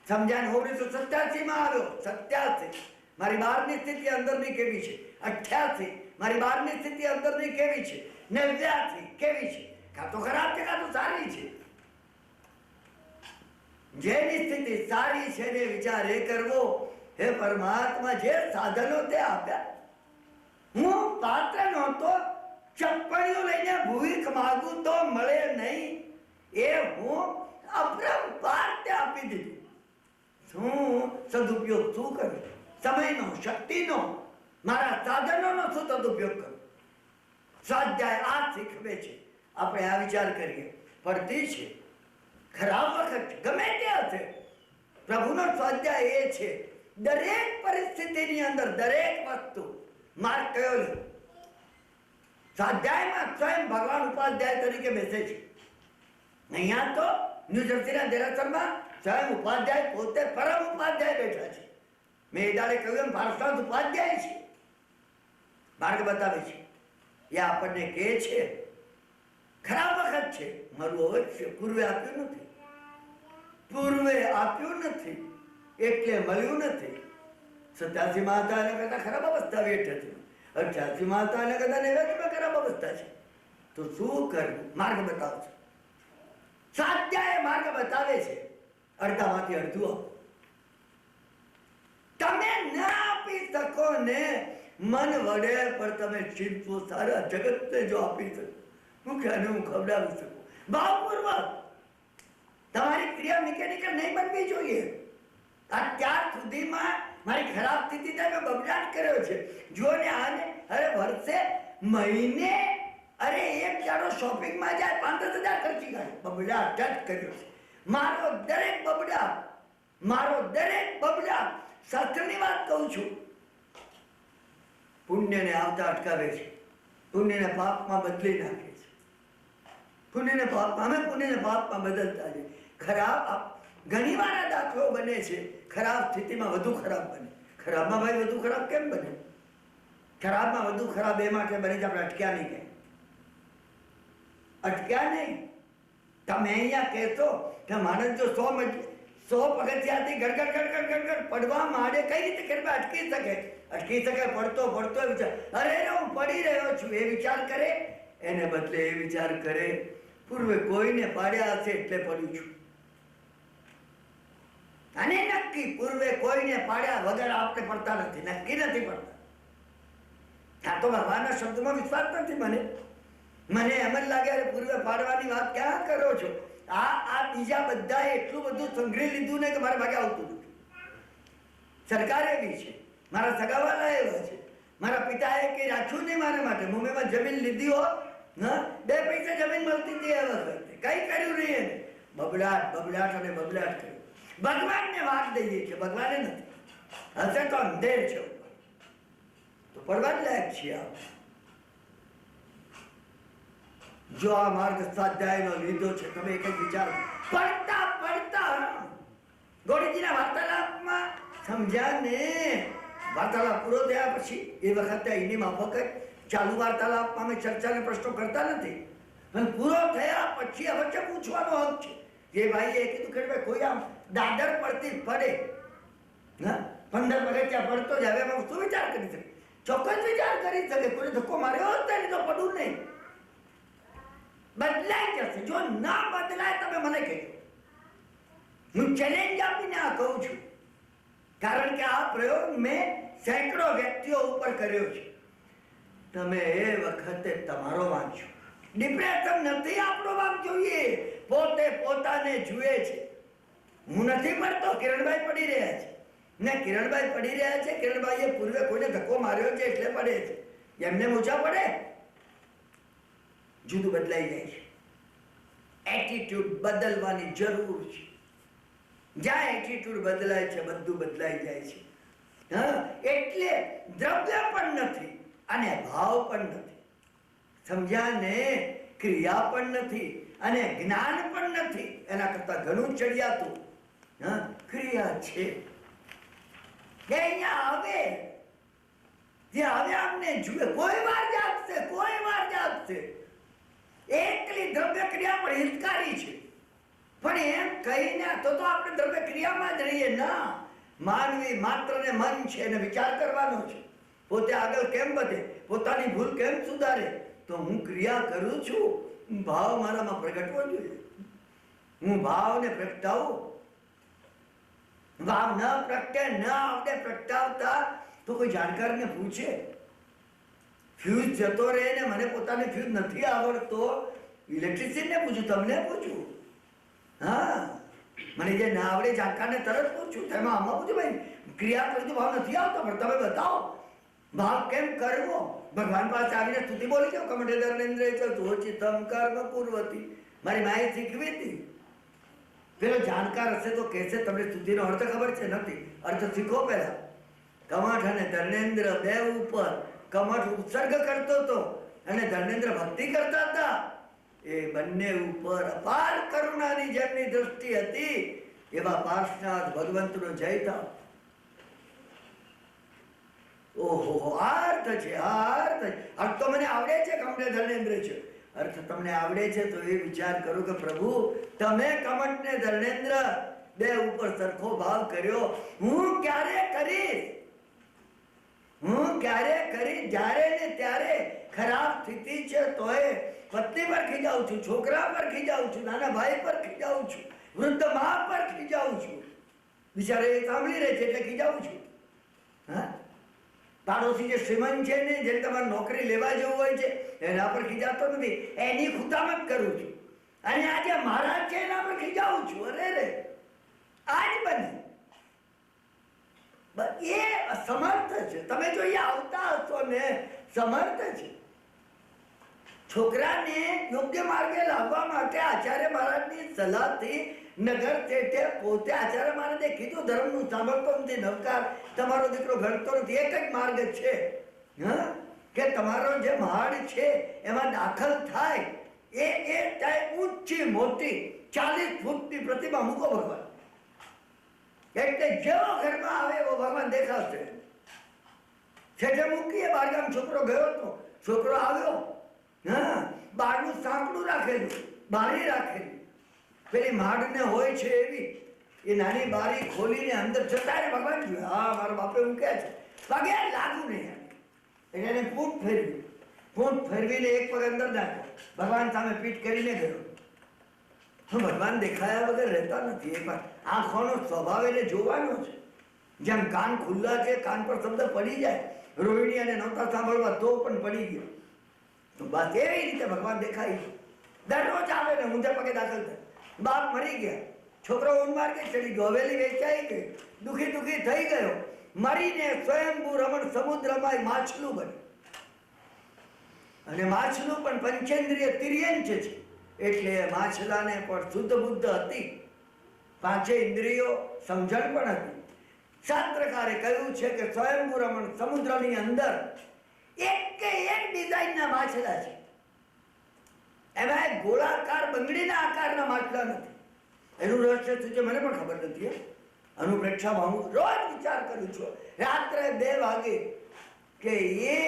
સમજાને 1987 માં આવ્યો. 87 મારી બહારની સ્થિતિ અંદરની કેવી છે? 88 મારી બહારની સ્થિતિ અંદરની કેવી છે? 89 કેવી છે? કાં તો ખરાબ છે કાં તો સારી છે. જેની સ્થિતિ સારી છે ને વિચાર એ કરવો, હે પરમાત્મા જે સાધનો તે આપ્યા, હું પાત્ર નહોતો, ચપ્પણીઓ લઈને ભૂખ માગું તો મળે નહીં, એ હું અપરંપાર તે આપી દીધું. શું સદુપયોગ શું કરું? સમયનો, શક્તિનો, મારા સાધનોનો શું સદુપયોગ કરું? સ્વાધ્યાય આ શીખવે છે. આપણે આ વિચાર કરીએ, પડતી છે, ખરાબ વખત ગમે તે હશે, પ્રભુનો સ્વાધ્યાય એ છે દરેક પરિસ્થિતિની અંદર દરેક વસ્તુ માર્ગ કયો લે. સ્વાધ્યાયમાં સ્વયં ભગવાન ઉપાધ્યાય તરીકે બેસે છે. અહીંયા તો ન્યુજર્સીના દેરાસરમાં સ્વયં ઉપાધ્યાય પોતે પરમ ઉપાધ્યાય બેઠા છે. મેં એ દાડે કહ્યું એમ ભારત ઉપાધ્યાય છે, માર્ગ બતાવે છે. એ આપણને કહે છે ખરાબ વખત છે, મારું અવશ્ય પૂર્વે આપ્યું નથી, પૂર્વે આપ્યું નથી એટલે મળ્યું નથી. 87 માં હતા એના કરતા ખરાબ અવસ્થા વેઠ હતી, 88 માં હતા એના કરતા 89 ખરાબ અવસ્થા છે. તો શું કરવું? માર્ગ બતાવે છે. સ્વાધ્યાય માર્ગ બતાવે છે. અડધામાંથી અડધું આપો. તમે ના આપી શકો ને મન વડે, પણ તમે ચિંતો સારા જગતને જો આપી શકો, હું ક્યારે હું ખવડાવી શકું. ભાવપૂર્વક તમારી ક્રિયા મિકેનિકલ નહીં બનવી જોઈએ. અત્યાર સુધીમાં મારી ખરાબ સ્થિતિ મેં બબડાટ કર્યો છે. જો ને આને અરે વર્ષે મહિને અરે એક જાડો શોપિંગમાં જાય 5,000 ખર્ચી કાઢે. બબડાટ જ કર્યો છે. મારો દરેક બબડાટ શાસ્ત્રની વાત કહું છું, પુણ્યને આવતા અટકાવે છે, પુણ્યને પાપમાં બદલી નાખે છે. પુણ્યને પાપમાં બદલતા છે. ખરાબ ઘણી વાર આ દાખલો બને છે, ખરાબ સ્થિતિમાં વધુ ખરાબ બને. ખરાબમાં ભાઈ વધુ ખરાબ કેમ બને? ખરાબમાં વધુ ખરાબ એ માટે બને છે આપણે અટક્યા નહીં. કઈ અટક્યા નહીં. તમે અહીંયા કહેતો કે માણસ જો 100 પગથિયાથી ગડગડ પડવા માંડે, કઈ રીતે ખેડવા અટકી શકે? પડતો વિચાર, અરે હું પડી રહ્યો છું એ વિચાર કરે. એને બદલે એ વિચાર કરે પૂર્વે કોઈને પાડ્યા હશે એટલે પડ્યું છું. અને નક્કી પૂર્વે કોઈને પાડ્યા વગર આપણે પડતા નથી, નક્કી નથી પડતા. આ તો ભગવાનના શબ્દમાં વિશ્વાસ નથી. મને એમ જ લાગે પૂર્વે પાડવાની વાત ક્યાં કરો છો? આ બીજા બધાએ એટલું બધું સંઘરી લીધું ને કે મારે ભાગે આવતું નથી. સરકાર એવી છે, મારા સગાવાલા એવા છે, મારા પિતાએ કંઈ રાખ્યું નહીં મારા માટે. મુંબઈમાં જમીન લીધી હોત, 2 પૈસા જમીન મળતી હતી એ વખતે, કઈ કર્યું નહીં એને. બબડાટ કર્યું. ભગવાનને વાત દઈએ છે, ભગવાને નથી. હશે તો અંધેર છે, તો પડવા જ લાયક છીએ. જો આ માર્ગ સ્વાધ્યાયનો લીધો છે, તમે એક જ વિચાર પડતા ગોળીજીના વાર્તાલાપમાં સમજ્યા ને. વાર્તાલાપ પૂરો થયા પછી એ વખતે એની માફક ચાલુ વાર્તાલાપમાં અમે ચર્ચાને પ્રશ્નો કરતા નથી, પણ પૂરો થયા પછી વચ્ચે પૂછવાનો હક છે. જે ભાઈએ કીધું કે ભાઈ કોઈ આમ દાદર પડતી પડે, 15 પગથિયા પડતો જ, હવે શું વિચાર કરી શકે? ચોક્કસ વિચાર કરી શકે. કોઈ ધક્કો માર્યો હોત ને તો પડવું નહીં. બદલાઈ જશે. જો ના બદલાય તમે મને કહેજો. હું ચેલેન્જ આપીને આ કહું છું, કારણ કે આ પ્રયોગ મેં સેંકડો વ્યક્તિઓ ઉપર કર્યો છે. તમે એ વખતે તમારો વાંચો. ડિપ્રેશન નથી આપણો વાંક જોઈએ, પોતે પોતાને જુએ છે. હું નથી પડતો, કિરણભાઈ પડી રહ્યા છે ને. કિરણભાઈ પડી રહ્યા છે, કિરણભાઈએ પૂર્વે કોઈને ધક્કો માર્યો છે એટલે પડે છે. એમને ઊંચા પડે, જુદું બદલાઈ જાય છે. એટીટ્યુડ બદલવાની જરૂર છે. જ્યાં એટીટ્યુડ બદલાય છે બધું બદલાઈ જાય છે. એટલે દ્રવ્ય પણ નથી અને ભાવ પણ નથી. સમજ્યા ને? ક્રિયા પણ નથી અને જ્ઞાન પણ નથી. એના કરતા ઘણું ચડિયાતું ક્રિયા છે. અહીંયા આવે જે હવે આપને જુએ, કોઈ વાર જાગશે, કોઈ વાર જાગશે. એકલી દ્રવ્ય ક્રિયા પણ હિતકારી છે. પણ એમ કહીને તો આપણે દ્રવ્ય ક્રિયામાં જ રહીએ ના. માનવી માત્ર ને મન છે એને વિચાર કરવાનો છે. પોતે આગળ કેમ વધે, પોતાની ભૂલ કેમ સુધારે. તો હું ક્રિયા કરું છું, ભાવ મારામાં પ્રગટવો જોઈએ. હું ભાવને પ્રગટાવું. ભાવ ન પ્રગટે, ન આવડે પ્રગટાવતા તો કોઈ જાણકારને પૂછે. ફ્યુઝ જતો રહે ને મને પોતાને ફ્યુઝ નથી આવડતો, ઇલેક્ટ્રિશિયનને પૂછું, તમને પૂછું. હા, મને જે ના આવડે જાણકારને તરત પૂછું. તેમાં આમાં પૂછું, ભાઈ ક્રિયા કરી તો ભાવ નથી આવતો, પણ તમે બતાવો ભાવ કેમ કરવો. ભગવાન પાસે આવીને સ્તુતિ બોલી જાઓ, કમઠે ધર્મેન્દ્ર ચિત્તમ કર્મ પૂર્વતી. મારી માએ શીખવી હતી. પેલો જાણકાર હશે તો કહેશે તમને સ્તુતિનો અર્થ ખબર છે? નથી. અર્થ શીખો પહેલા. કમઠ અને ધર્મેન્દ્ર બે ઉપર કમઠ ઉત્સર્ગ કરતો હતો અને ધર્મેન્દ્ર ભક્તિ કરતા હતા. એ બંને ઉપર અપાર કરુણાની જેમની દૃષ્ટિ હતી એવા પાર્શનાથ ભગવંતનો જય થાવ. ઓહો, અર્થ છે, અર્થ તો મને આવડે છે, કમઠે ધર્મેન્દ્ર છે. અર્થ તમને આવડે છે તો એ વિચાર કરો કે પ્રભુ તમે કમઠ ને ધર્મેન્દ્ર બે ઉપર સરખો ભાવ કર્યો. હું ક્યારે કરીશ? હું ક્યારે કરીશ? જ્યારે ને ત્યારે ખરાબ સ્થિતિ છે તોય પત્ની પર ખીજાવું છું, છોકરા પર ખીજાવું છું, નાના ભાઈ પર ખીજાવું છું, વૃદ્ધ મા પર ખીજાવું છું. બિચારા એ સાંભળી રહે છે એટલે ખીજાવું છું. હા, પાડોશી જે શ્રીમંત છે ને, જેને તમારે નોકરી લેવા જેવું હોય છે એના પર ખીજાતો નથી, એની ખુદામત કરું છું. અને આજે મહારાજ છે એના પર ખીજાવું છું. અરે રે, આજ બને એ અસમર્થ છે. તમે જો અહીંયા આવતા હશો ને, સમર્થ છે. છોકરાને યોગ્ય માર્ગે લાવવા માટે આચાર્ય મહારાજની સલાહથી નગર શેઠે પોતે આચાર્ય મહારાજે કીધું, ધર્મનું સાંભળતો નથી, નવકાર તમારો દીકરો ઘડતો નથી. એક જ માર્ગ છે કે તમારો જે મહાડ છે એમાં દાખલ થાય. એ ઊંચી મોટી 40 ફૂટની પ્રતિમા મૂકો ભગવાન. એટલે જેવો ઘરમાં આવે એવો ભગવાન દેખાશે. છેલ્લે મૂકીએ, બારગામ છોકરો ગયો હતો, છોકરો આવ્યો, હા, બારનું સાંકડું રાખેલું, બારી રાખેલી, પેલી માડને હોય છે એવી. એ નાની બારી ખોલીને અંદર જતા રહે. ભગવાન જોયું, હા મારા બાપે મૂક્યા છે, પગે લાગુ નહીં. એટલે એને ફૂટ ફેરવી, ફૂટ ફેરવીને એક પગ અંદર નાખ્યો, ભગવાન સામે પીઠ કરીને ગયો. ભગવાન દેખાયા વગર રહેતા નથી. એકવાર આંખોનો સ્વભાવ એટલે જોવાનો છે. જેમ કાન ખુલ્લા છે, કાન પર શબ્દ પડી જાય, રોહિણી અને નહોતા સાંભળવા તો પણ પડી ગયો. તો બસ એવી રીતે ભગવાન દેખાય. દરરોજ આવે ને ઊંધા પગે દાખલ થાય. બાપ મરી ગયા, છોકરો ઉન્માર્ગે ચડી ગયો, હવેલી વેચાઈ ગઈ, દુખી દુખી થઈ ગયો, મરીને સ્વયંભૂ રમણ સમુદ્રમાં માછલું બન્યું. અને માછલું પણ પંચેન્દ્રિય તિર્યંચ છે. એટલે માછલાને પણ શુદ્ધ બુદ્ધ હતી, પાંચે ઇન્દ્રિયો, સમજણ પણ હતી. શાસ્ત્રકારે કહ્યું છે કે સ્વયંભૂ રમણ સમુદ્રની અંદર એક કે એક ડિઝાઇનના માછલા છે. એમાં ગોળાકાર બંગડીના આકારના માછલા નથી. એનું રહસ્ય શું છે મને પણ ખબર નથી. અનુપ્રેક્ષામાં હું રોજ વિચાર કરું છું રાત્રે 2 વાગે કે એ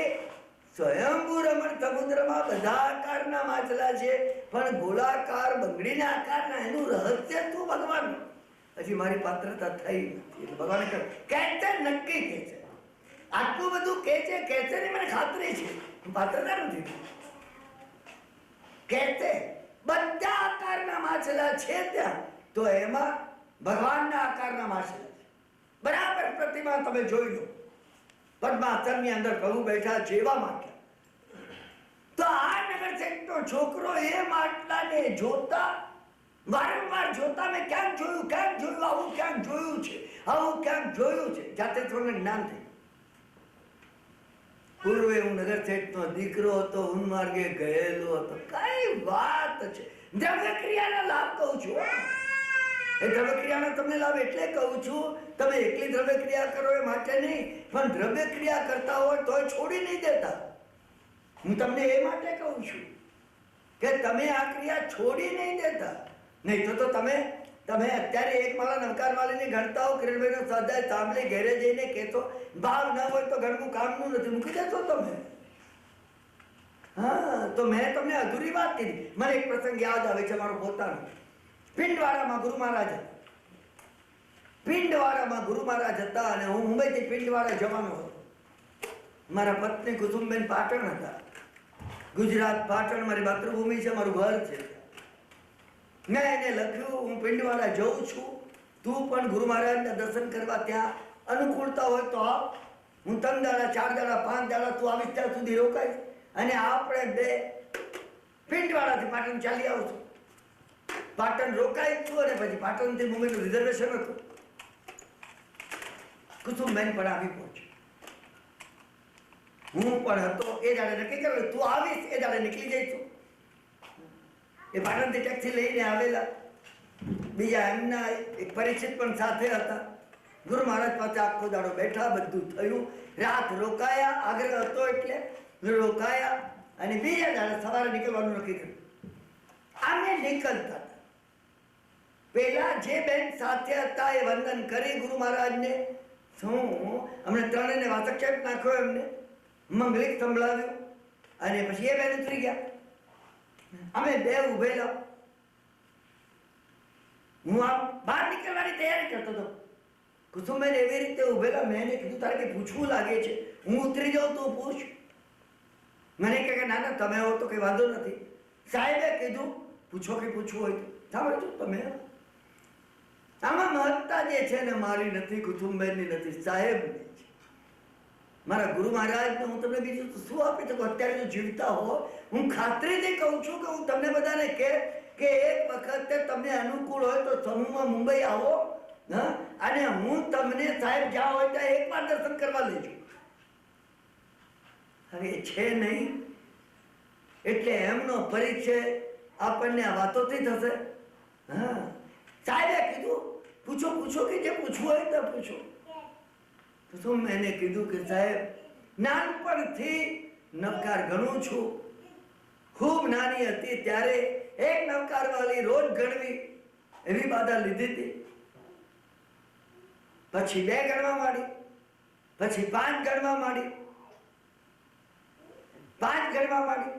સ્વયંભૂ રમણ સમુદ્રમાં બધા આકારના માછલા છે, પણ ગોળાકાર બંગડીના આકારના એનું રહસ્ય શું ભગવાન? હજી મારી પાત્રતા થઈ નથી. ભગવાને કહ્યું કે નક્કી કે છે, આટલું બધું કે છે નહીં, મને ખાતરી છે, પાત્રતા નથી. કહેતે બધા આકારના માછલા છે ત્યાં, તો એમાં ભગવાનના આકારના માછલા છે. બરાબર પ્રતિમા તમે જોઈ લો, પદ્માસનની અંદર પ્રભુ બેઠા જેવા માટલા. તો આ નગર શેઠનો છોકરો એ માટલાને જોતા, વારંવાર જોતા, મેં ક્યાંક જોયું, આવું ક્યાંક જોયું છે, આવું ક્યાંક જોયું છે. જાતે થોડું જ્ઞાન થયું. પૂર્વે હું નગર શેઠનો દીકરો હતો, ઉન્માર્ગે ગયેલો હતો. કઈ વાત છે! દ્રવ્ય ક્રિયાના લાભ કહું છું. એ દ્રવ્ય ક્રિયાના તમને લાભ એટલે કહું છું, તમે એકલી દ્રવ્ય ક્રિયા કરો એ માટે નહીં, પણ દ્રવ્ય ક્રિયા કરતા હોય તો છોડી નહીં દેતા. હું તમને એ માટે કહું છું કે તમે આ ક્રિયા છોડી નહીં દેતા. નહીં તો તમે અત્યારે એક માળા નવકાર વાળીને ગણતા હો, કિરણભાઈનો સ્વાધ્યાય સાંભળી ઘેરે જઈને કહેતો ભાવ ન હોય તો ગણવું કામનું નથી, મૂકી દેશો તમે. હા, તો મેં તમને અધૂરી વાત કીધી. મને એક પ્રસંગ યાદ આવે છે મારો પોતાનો. પિંડવાડામાં ગુરુ મહારાજ હતા અને હું મુંબઈથી પિંડવાડા જવાનો હતો. મારા પત્ની કુસુમબેન પાટણ હતા. ગુજરાત પાટણ મારી માતૃભૂમિ છે, મારું ઘર છે. મેં એને લખ્યું હું પિંડવાડા જઉં છું, તું પણ ગુરુ મહારાજના દર્શન કરવા ત્યાં અનુકૂળતા હોય તો આવ. હું 3 દાડા 4 દાડા 5 દાડા તું આવીશ ત્યાં સુધી રોકાઈશ અને આપણે બે પિંડવાડાથી પાટણ ચાલી આવશું. પાટણ રોકાઈશું અને પછી પાટણથી મુંબઈનું રિઝર્વેશન હતું. કુસુમબેન પણ આવી પહોંચી, હું પણ હતો. એ દાડે નક્કી કર્યું તું આવીશ એ દાડે નીકળી જઈશું. એ પાટણથી ટેક્સી લઈને આવેલા. બીજા એમના એક પરિચિત પણ સાથે હતા. ગુરુ મહારાજ પાસે આખો દાડો બેઠા, બધું થયું. રાત રોકાયા, આગ્રહ હતો એટલે રોકાયા અને બીજા દાડે સવારે નીકળવાનું નક્કી કર્યું. આમે નીકળતા હતા. પેલા જે બેન સાથે હતા એ વંદન કરી ગુરુ મહારાજને. શું હમણાં ત્રણેયને વાસક્ષેપ નાખ્યો, એમને મંગલિક સંભળાવ્યું અને પછી એ બેન ઉતરી ગયા. અમે બે ઉભેલા. હું આમ બહાર નીકળવાની તૈયારી કરતો હતો. કુસુમબેન એવી રીતે ઉભેલા. મેં એને કીધું તારે કંઈ પૂછવું લાગે છે, હું ઉતરી જાઉં તું પૂછ. મને કહે કે ના ના તમે હો તો કંઈ વાંધો નથી. સાહેબે કીધું પૂછો કે પૂછવું હોય તો. સાંભળજો તમે. આમાં મહત્તા જે છે ને મારી નથી, કુસુમબેનની નથી, સાહેબની છે. મારા ગુરુ મહારાજને હું તમને બીજું તો શું આપી શકું? અત્યારે જો જીવતા હો, હું ખાતરીથી કહું છું કે હું તમને બધાને કે એક વખતે તમને અનુકૂળ હોય તો સમૂહમાં મુંબઈ આવો. હા, અને હું તમને સાહેબ જ્યાં હોય ત્યાં એકવાર દર્શન કરવા લેજો. હવે છે નહીં એટલે એમનો પરિચય આપણને આ વાતોથી થશે. હા, સાહેબે કીધું પૂછો કે જે પૂછવું હોય તો પૂછો. તો મેં કીધું કે સાહેબ નાનપણથી નવકાર ગણું છું. ખૂબ નાની હતી ત્યારે એક નવકાર વાળી રોજ ગણવી એવી બાધા લીધી હતી. પછી 2 ગણવા માંડી, પછી 5 ગણવા માંડી, 5 ગણવા માંડી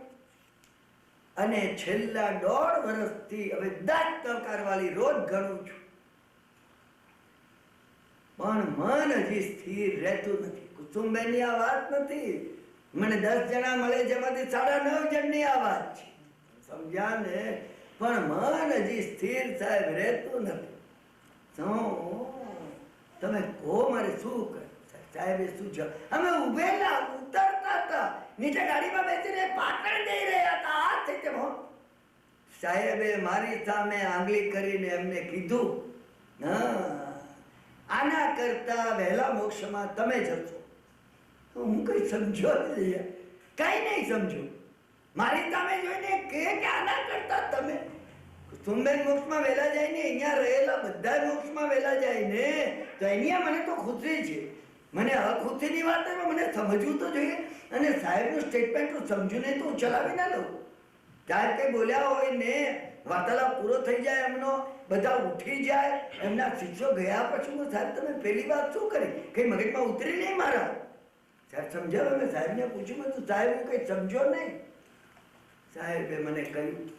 અને છેલ્લા 1.5 વર્ષથી હવે 10 નવકાર વાળી રોજ ગણું છું. પણ મન હજી સ્થિર રહેતું નથી. કુસુમબેનની આ વાત નથી. મને 10 જણા મળે જેમાંથી 9.5 જણની આ વાત છે. સમજ્યા ને? પણ મન હજી સ્થિર સાહેબ રહેતું નથી. તમે કહો મારે શું કર? સાહેબે શું છે? અમે ઉભેલા ઉતરતા હતા, નીચે ગાડીમાં બેસીને પાટણ જઈ રહ્યા હતા. આ થઈ સાહેબે મારી સામે આંગળી કરીને એમને કીધું, આના કરતા વહેલા મોક્ષમાં તમે જશો. હું કઈ સમજો નહીં, કઈ નહીં સમજો. મારી સામે જોઈને કે આના કરતા તમે કુસુમબેન મોક્ષમાં વહેલા જાય ને, અહીંયા રહેલા બધા મોક્ષમાં વહેલા જાય ને, તો અહીંયા મને તો ખુશી છે. મને ખુશીની વાત મને સમજવું તો જોઈએ. અને સાહેબનું સ્ટેટમેન્ટ હું સમજું નહીં તો હું ચલાવી ના લઉં. ત્યારે કંઈ બોલ્યા હોય ને વાર્તાલાપ પૂરો થઈ જાય, એમનો બધા ઉઠી જાય, એમના શિષ્યો ગયા પછી હું સાહેબ તમે પેલી વાત શું કરી? કંઈ મગજમાં ઉતરી નહીં મારા. સાહેબ સમજાવો. મેં સાહેબને પૂછ્યું બધું, સાહેબ હું કંઈ સમજો નહીં. સાહેબે મને કહ્યું,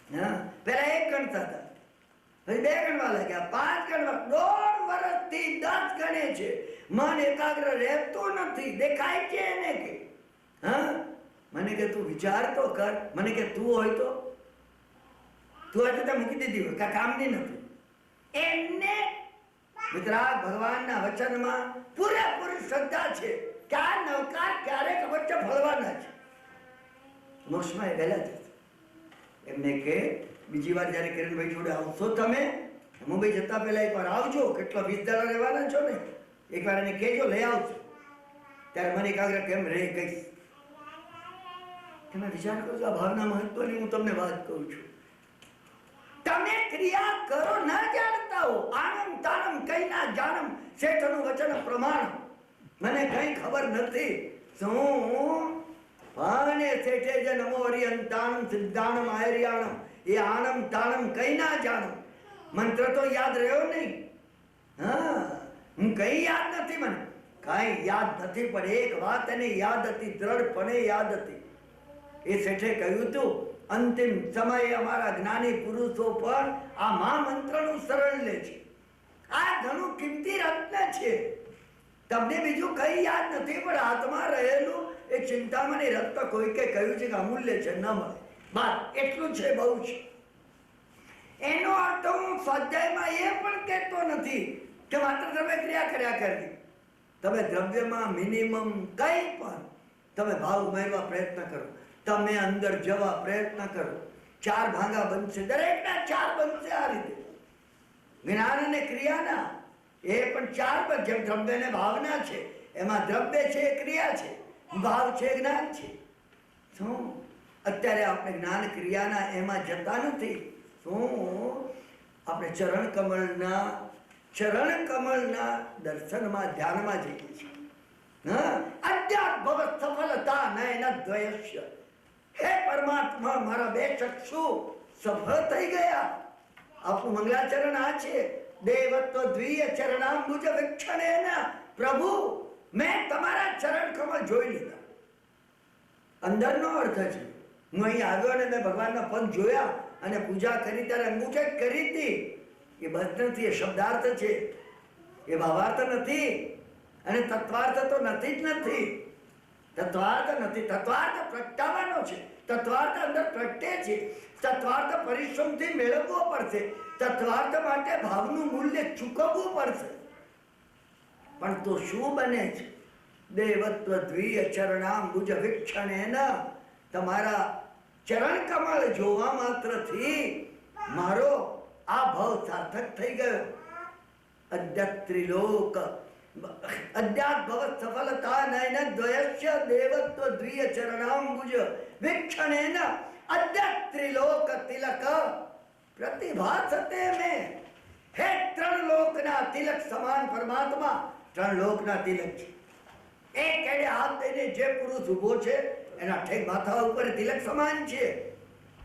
હા પેલા 1 ગણતા હતા, પછી 2 ગણવા લાગ્યા, 5 ગણવા. 1.5 વર્ષથી 10 ગણે છે. મન એકાગ્ર રહેતું નથી. દેખાય છે એને કે હા. મને કે તું વિચાર તો કર. મને કે તું હોય તો મૂકી દીધી હોય, કામની નથી. એમને વિતરાગ ભગવાનના વચનમાં પૂરેપૂરી શ્રદ્ધા છે કે આ નવકાર ક્યારેક વચ્ચે ફળવાના છે. મોક્ષમાં એ વહેલા જશે. એમને કે બીજી વાર જયારે કિરણભાઈ જોડે આવશો તમે મુંબઈ જતા પહેલા એકવાર આવજો. કેટલો 20 દાડા રહેવાના છો ને, એકવાર એને કહેજો લઈ આવજો. ત્યારે મને એકાગ્ર કેમ રહે કહીશ. તમે વિચાર કરજો આ ભાવના મહત્વની હું તમને વાત કહું છું. તમે ક્રિયા કરો ન જાણતા હો. આનમ તાનમ કઈ ના જાણમ શેઠનું વચન પ્રમાણ. મને કઈ ખબર નથી. શું પાને શેઠે જ નમો હરિયંતાણમ સિદ્ધાણમ આયર્યાણમ. એ આનમ તાનમ કઈ ના જાણમ. મંત્ર તો યાદ રહ્યો નહીં. હા, હું કઈ યાદ નથી. મને કઈ યાદ નથી. પણ એક વાત એને યાદ હતી, દ્રઢપણે યાદ હતી. એ શેઠે કહ્યું હતું, અંતિમ સમયે અમારા જ્ઞાની પુરુષો પર આ મહામંત્રનું શરણ લે છે. આ ઘણું કિંમતી રત્ન છે. તમને બીજું કઈ યાદ નથી, પણ હાથમાં રહેલું એ ચિંતામણી રત્ન કોઈકે કહ્યું છે કે અમૂલ્ય છે, ન મળે. બસ એટલું છે, બહુ છે. એનો અર્થ હું સ્વાધ્યાયમાં એ પણ કહેતો નથી કે માત્ર તમે ક્રિયા કર્યા કરવી. તમે દ્રવ્યમાં મિનિમમ કઈ પણ તમે ભાવ ઉમેરવા પ્રયત્ન કરો, તમે અંદર જવા પ્રયત્ન કરો. 4 ભાગા બનશે, દરેકના 4 બનશે. આ રીતે જ્ઞાન અને ક્રિયાના એ પણ 4 પર. જેમ દ્રવ્ય ને ભાવના છે, એમાં દ્રવ્ય છે, ક્રિયા છે, ભાવ છે, જ્ઞાન છે. શું અત્યારે આપણે જ્ઞાન ક્રિયાના એમાં જતા નથી. શું આપણે ચરણ કમળના દર્શનમાં ધ્યાનમાં જઈએ છીએ. અધ્યાત્મ સફળતા નયન દ્વયસ્ય. હે પરમાત્મા, મારા 2 ચક્ષુ સફળ થઈ ગયા. આપણું મંગલાચરણ આ છે, દેવત્વ દ્વિય ચરણાંબુજ વિક્ષણેન. પ્રભુ, મેં તમારા ચરણ કમળ જોઈ લીધા. અંદરનો અર્થ છે, હું અહીં આવ્યો અને મેં ભગવાનના પદ જોયા અને પૂજા કરી, ત્યારે અંગૂઠે કરી હતી. એ બસ નથી, એ શબ્દાર્થ છે, એ ભાવાર્થ નથી. અને તત્વાર્થ તો નથી જ નથી. તત્વાર્થ નથી. તત્વાર્થ પ્રગટાવવાનો છે. તત્વાર્થ અંદર પ્રગટે છે. તત્વાર્થ પરિશ્રમથી મેળવવો પડશે. તત્વાર્થ માટે ભાવનું મૂલ્ય ચૂકવવું પડશે. પણ તો શું બને છે? દેવત્વ દ્વિય ચરણાંબુજ વિક્ષણેન. તમારા ચરણ કમળ જોવા માત્રથી મારો આ ભાવ સાર્થક થઈ ગયો. અદ્યત્રિલોક અધ્યાત્મ સફળતા નયન દ્વયસ્ય દેવત્વ દ્વિય ચરણાંબુજ વિક્ષણેન અદ્યત્રિલોક તિલક પ્રતિભાસતે મે. હે 3 લોકના તિલક સમાન પરમાત્મા 3 લોકના તિલક છે. એક કેડે હાથ દઈને જે પુરુષ ઉભો છે એના ઠેક માથા ઉપર તિલક સમાન છે.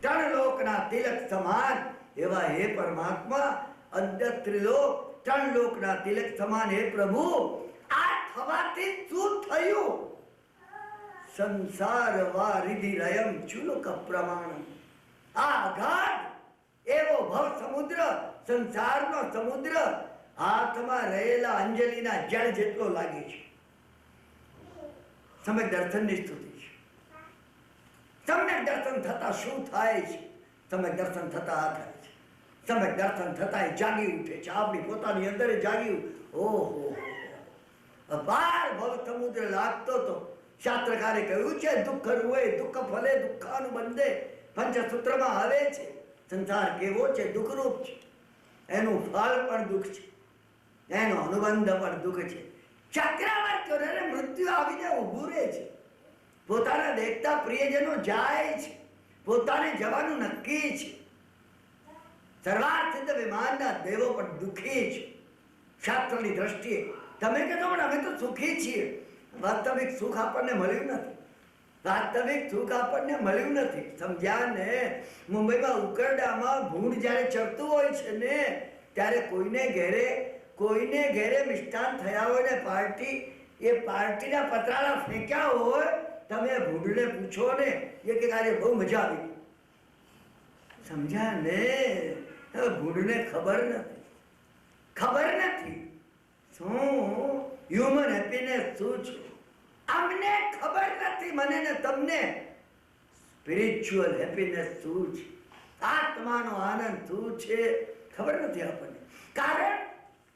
3 લોકના તિલક સમાન એવા હે પરમાત્મા, અદ્યત્રિલોક 3 લોકના તિલક સમાન હે પ્રભુ. આ થવાથી શું થયું? સંસાર વારિધિ રયમ ચુલક પ્રમાણ. આ અગાધ એવો ભવ સમુદ્ર, સંસારનો સમુદ્ર હાથમાં રહેલા અંજલિના જળ જેટલો લાગે છે. સમ્યક દર્શનની સ્તુતિ છે. સમ્યક દર્શન થતા શું થાય છે? સમ્યક દર્શન થતા આ થાય છે. સમ્યક દર્શન થતા એ જાગી ઉઠે છે. આપણી પોતાની અંદર જાગી. ઓહો, અપાર ભવ સમુદ્ર લાગતો તો. શાસ્ત્રકારે કહ્યું છે, દુઃખ રૂએ દુઃખ ફલે દુઃખાનું બંધે. પંચસૂત્રમાં આવે છે, સંસાર કેવો છે? દુઃખરૂપ છે. એનું ફળ પણ દુઃખ છે, એનો અનુબંધ પણ દુઃખ છે. ચક્રવર્તીઓને મૃત્યુ આવીને ઊભું રહે છે. પોતાના દેખતા પ્રિયજનો જાય છે, પોતાને જવાનું નક્કી છે. સર્વાર્થ વિમાનના દેવો પણ દુઃખી છે શાસ્ત્રની દ્રષ્ટિએ. તમે કહેતો પણ અમે તો સુખી છીએ. વાસ્તવિક સુખ આપણને મળ્યું નથી. વાસ્તવિક સુખ આપણને મળ્યું નથી. સમજ્યા ને? મુંબઈમાં ઉકરડામાં ભૂંડ જ્યારે ચડતું હોય છે ને, ત્યારે કોઈને ઘેરે મિષ્ટાન થયા હોય ને, પાર્ટી, એ પાર્ટીના પતરાળા ફેંક્યા હોય, તમે ભૂંડને પૂછો ને, એ કે આજે બહુ મજા આવી. સમજ્યા ને? ભૂંડને ખબર નથી શું હ્યુમન હેપીનેસ શું છે. અમને ખબર નથી, મને ને તમને, સ્પિરિચ્યુઅલ હેપીનેસ શું છે, આત્માનો આનંદ શું છે, ખબર નથી આપણને.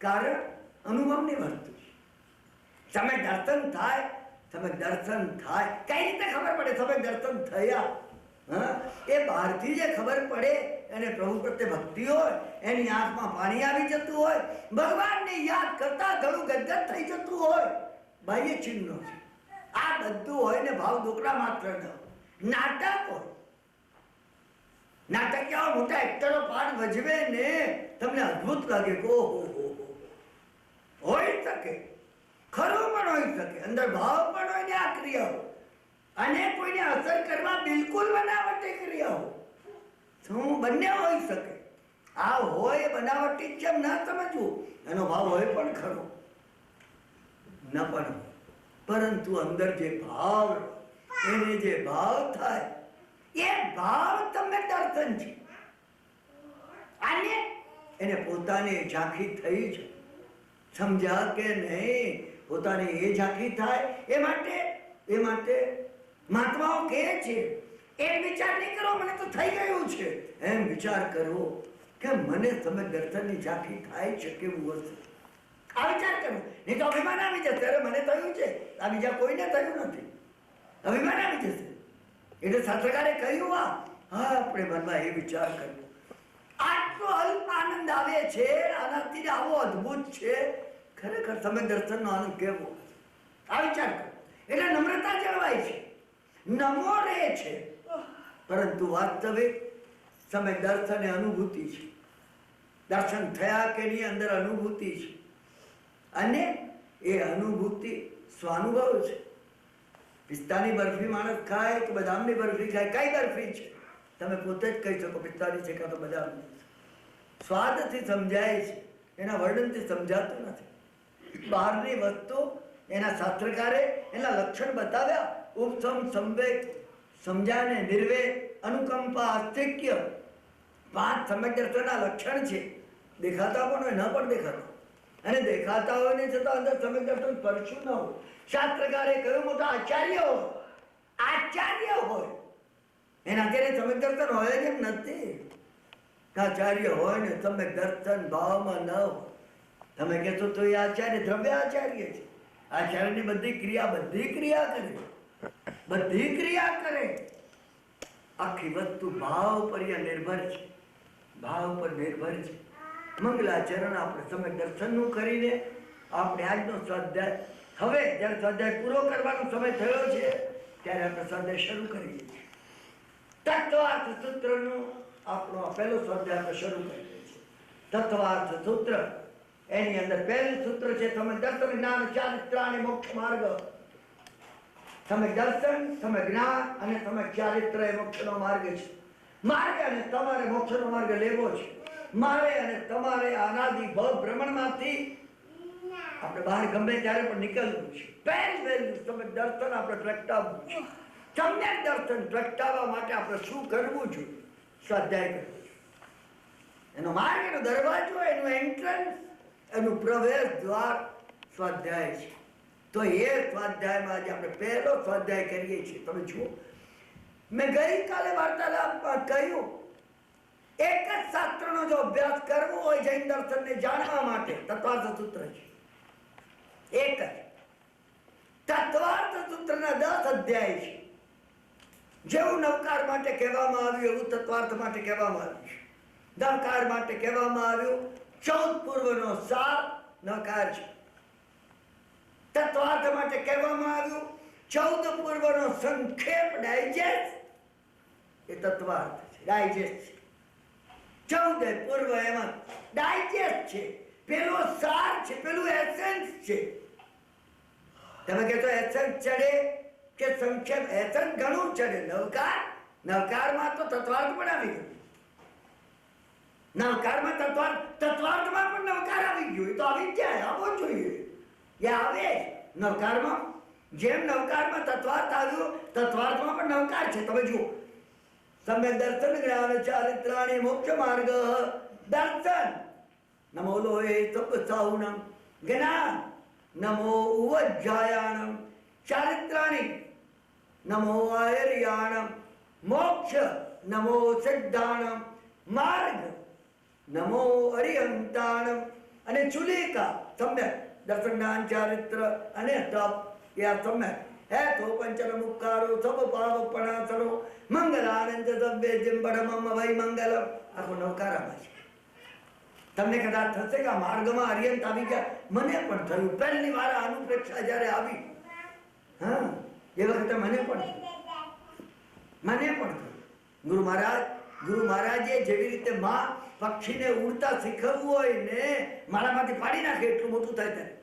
કારણ અનુભવની વસ્તુ છે. તમે દર્શન થાય કઈ રીતે ખબર પડે? તમે દર્શન થયા. એ બહારથી જે ખબર પડે એને પ્રભુ પ્રત્યે ભક્તિ હોય, એની આંખમાં પાણી આવી જતું હોય, ભગવાનને યાદ કરતા ગળું ગદગદ થઈ જતું હોય, બાહ્ય ચિહ્નો છે. આ બધું હોય ને ભાવ દુકડા માત્ર ન નાટક હોય. નાટકીય મોટા એક્ટરો પાઠ ભજવે ને તમને અદ્ભુત લાગે કે ઓહો હોઈ શકે, ખરું પણ હોઈ શકે, અંદર ભાવ પણ હોય ને આ ક્રિયાઓ, અને કોઈને અસર કરવા બિલકુલ બનાવટી ક્રિયાઓ, શું બંને હોઈ શકે. આ હોય બનાવટી જેમ ના સમજવું, એનો ભાવ હોય પણ ખરો ન પણ, પરંતુ અંદર જે ભાવ, એને જે ભાવ થાય એ ભાવ તમે દર્શન છે. અને એને પોતાની ઝાંખી થઈ છે, સમજ્યા કે નહીં? પોતાની એ ઝાંખી થાય એ માટે મહાત્માઓ કહે છે એમ વિચાર નહીં કરો મને તો થઈ ગયું છે, એમ વિચાર કરવો કે મને તમે દર્શનની ઝાંખી થાય છે કેવું હશે. આ વિચાર કરો, નહીં તો અભિમાન આવી જશે, અરે મને થયું છે, આ બીજા કોઈને થયું નથી, અભિમાન આવી જશે. એટલે શાસ્ત્રકારે કહ્યું આપણે મનમાં એ વિચાર કરવો, આટલો અલ્પ આનંદ આવે છે, આનાથી આવો અદ્ભુત છે, ખરેખર તમે દર્શનનો આનંદ કેવો, આ વિચાર કરો. એટલે નમ્રતા જળવાય છે, નમો રહે છે, પરંતુ વાસ્તવિક સમય દર્શન એ અનુભૂતિ છે. દર્શન થયા કે ની અંદર અનુભૂતિ છે, અને એ અનુભૂતિ સ્વાનુભવ છે. પિસ્તાની બરફી માણસ ખાય કે બદામની બરફી ખાય, કઈ બરફી છે તમે પોતે જ કહી શકો, પિસ્તાની છે કાં તો બદામની. સ્વાદથી સમજાય છે, એના વર્ણનથી સમજાતું નથી. બહારની વસ્તુ એના શાસ્ત્રકારે એના લક્ષણ બતાવ્યા, ઉપસમ, સંવેગ, સમજાને, નિર્વેગ, અનુકંપા, આસ્તિક્ય, 5 સમ્યક દર્શનના લક્ષણ છે. દેખાતા પણ હોય, ન પણ દેખાતા, અને દેખાતા હોય ને છતાં અંદર સમ્યક દર્શન પરશું ન હોય. શાસ્ત્રકારે કહ્યું મોટા આચાર્ય હોય એના અત્યારે સમ્યક દર્શન હોય જ એમ નથી. આચાર્ય હોય ને સમ્યક દર્શન ભાવમાં ન હોય, તમે કહેશો તો એ આચાર્ય દ્રવ્ય આચાર્ય છે. આચાર્યની બધી ક્રિયા કરે. આખી વસ્તુ ભાવ પર નિર્ભર છે, ભાવ પર નિર્ભર છે. મંગલાચરણ આપણે સમ્યક દર્શનનું કરીને આપણે આજનો સ્વાધ્યાય, હવે જ્યારે સ્વાધ્યાય પૂરો કરવાનો સમય થયો છે ત્યારે આપણે સ્વાધ્યાય શરૂ કરીએ છીએ. તત્વાર્થ સૂત્રનો આપણો પહેલો સ્વાધ્યાય આપણે શરૂ કરીએ છીએ. તત્વાર્થ સૂત્ર, એની અંદર પહેલું સૂત્ર છે સમ્યક દર્શન, જ્ઞાન, ચારિત્ર અને મોક્ષ માર્ગ. સમ્યક દર્શન, સમ્યક જ્ઞાન અને સમ્યક ચારિત્ર એ મોક્ષનો માર્ગ છે. માર્ગ અને તમારે મોક્ષનો માર્ગ લેવો છે. મારે અને તમારે અનાદિ ભવ ભ્રમણમાંથી આપણે બહાર ગમે ત્યારે પણ નીકળવું છે. પહેલું સમ્યક દર્શન આપણે પ્રગટાવવું છે. સમ્યક દર્શન પ્રગટાવવા માટે આપણે શું કરવું જોઈએ? સ્વાધ્યાય કરવું જોઈએ. એનો માર્ગ, એનો દરવાજો, એનું એન્ટ્રન્સ, એનું પ્રવેશ દ્વાર સ્વાધ્યાય છે. તો એ સ્વાધ્યાયમાં આજે આપણે પહેલો સ્વાધ્યાય કરીએ છીએ. તમે જુઓ, મેં ગઈકાલે વાર્તાલાપમાં કહ્યું, એક જ શાસ્ત્રનો જો અભ્યાસ કરવો હોય જૈન દર્શનને જાણવા માટે, તત્વાર્થ સૂત્ર છે. એક જ તત્વાર્થ સૂત્રના 10 અધ્યાય છે. જેવું નવકાર માટે કહેવામાં આવ્યું એવું તત્વાર્થ માટે કહેવામાં આવ્યું છે. નવકાર માટે કહેવામાં આવ્યું 14 પૂર્વનો સાર નવકાર છે. તત્વાર્થ માટે કહેવામાં આવ્યું 14 પૂર્વનો સંક્ષેપ, ડાયજેસ્ટ, એ તત્વાર્થ છે, ડાયજેસ્ટ છે. 14 પૂર્વ એમાં ડાયજેસ્ટ છે, પેલો સાર છે, પેલું એસેન્સ છે. તમે કહેતો એસેન્સ ચડે કે સંક્ષેપ? એસેન્સ ઘણું ચડે. નવકારમાં તો તત્વાર્થ પણ આવી ગયું. નવકારમાં તત્વાર્થમાં પણ નવકાર આવી ગયો. એ તો આવી જાય, આવવો જોઈએ, એ આવે નવકારમાં. જેમ નવકારમાં તત્વાર્થ આવ્યું, તત્વાર્થમાં પણ નવકાર છે. તમે જુઓ, સમ્યક દર્શન, જ્ઞાન, ચારિત્રાણી, મોક્ષ માર્ગ. દર્શન નમો લોહે તપ સાહુનમ, જ્ઞાન નમો ઉવજ્જાયાણમ, ચારિત્રાણી નમો આયર્યાણમ, મોક્ષ નમો સિદ્ધાણમ, માર્ગ નમો અરિહંતાણમ. અને ચુલિકા સમ્યક દર્શન, જ્ઞાન, ચારિત્ર અને તપ, એ આ સમ્યક હેતો પંચન મુક્કારો સબ પાવપણાસરો મંગલાનંદ સભ્ય જિંબડમમ વૈ મંગલમ. આખો નવકારામાં છે. તમને કદાચ થશે કે આ માર્ગમાં અરિયંત આવી ગયા. મને પણ થયું પહેલી વાર અનુપ્રેક્ષા જ્યારે આવી, એ વખતે મને પણ થયું. ગુરુ મહારાજ ગુરુ મહારાજે જેવી રીતે માં પક્ષીને ઉડતા શીખવવું હોય ને માળામાંથી પાડી નાખે એટલું મોટું થાય ત્યારે